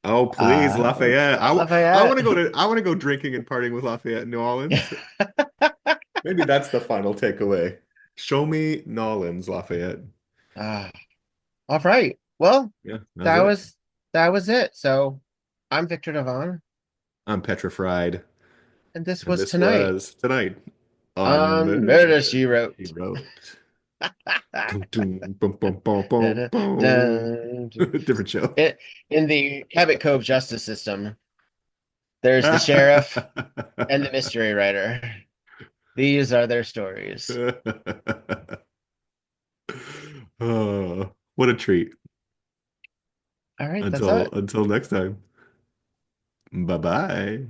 oh please, Uh, Lafayette! I want Lafayette. to go to I want to go drinking and partying with Lafayette in New Orleans. Maybe that's the final takeaway. Show me Nolans, Lafayette. Ah, all right. Well, Yeah, that's that it. was that was it. So I'm Victor Devon, I'm petrified, and this and was this tonight was tonight on on Murder, She Murder, She Wrote. Wrote. Dun, dun, bum, bum, bum, bum, Dun, bum. dun, dun. Different show. In the Cabot Cove justice system, there's the sheriff and the mystery writer. These are their stories. Oh, what a treat. All right, that's it. Until next time. Bye bye.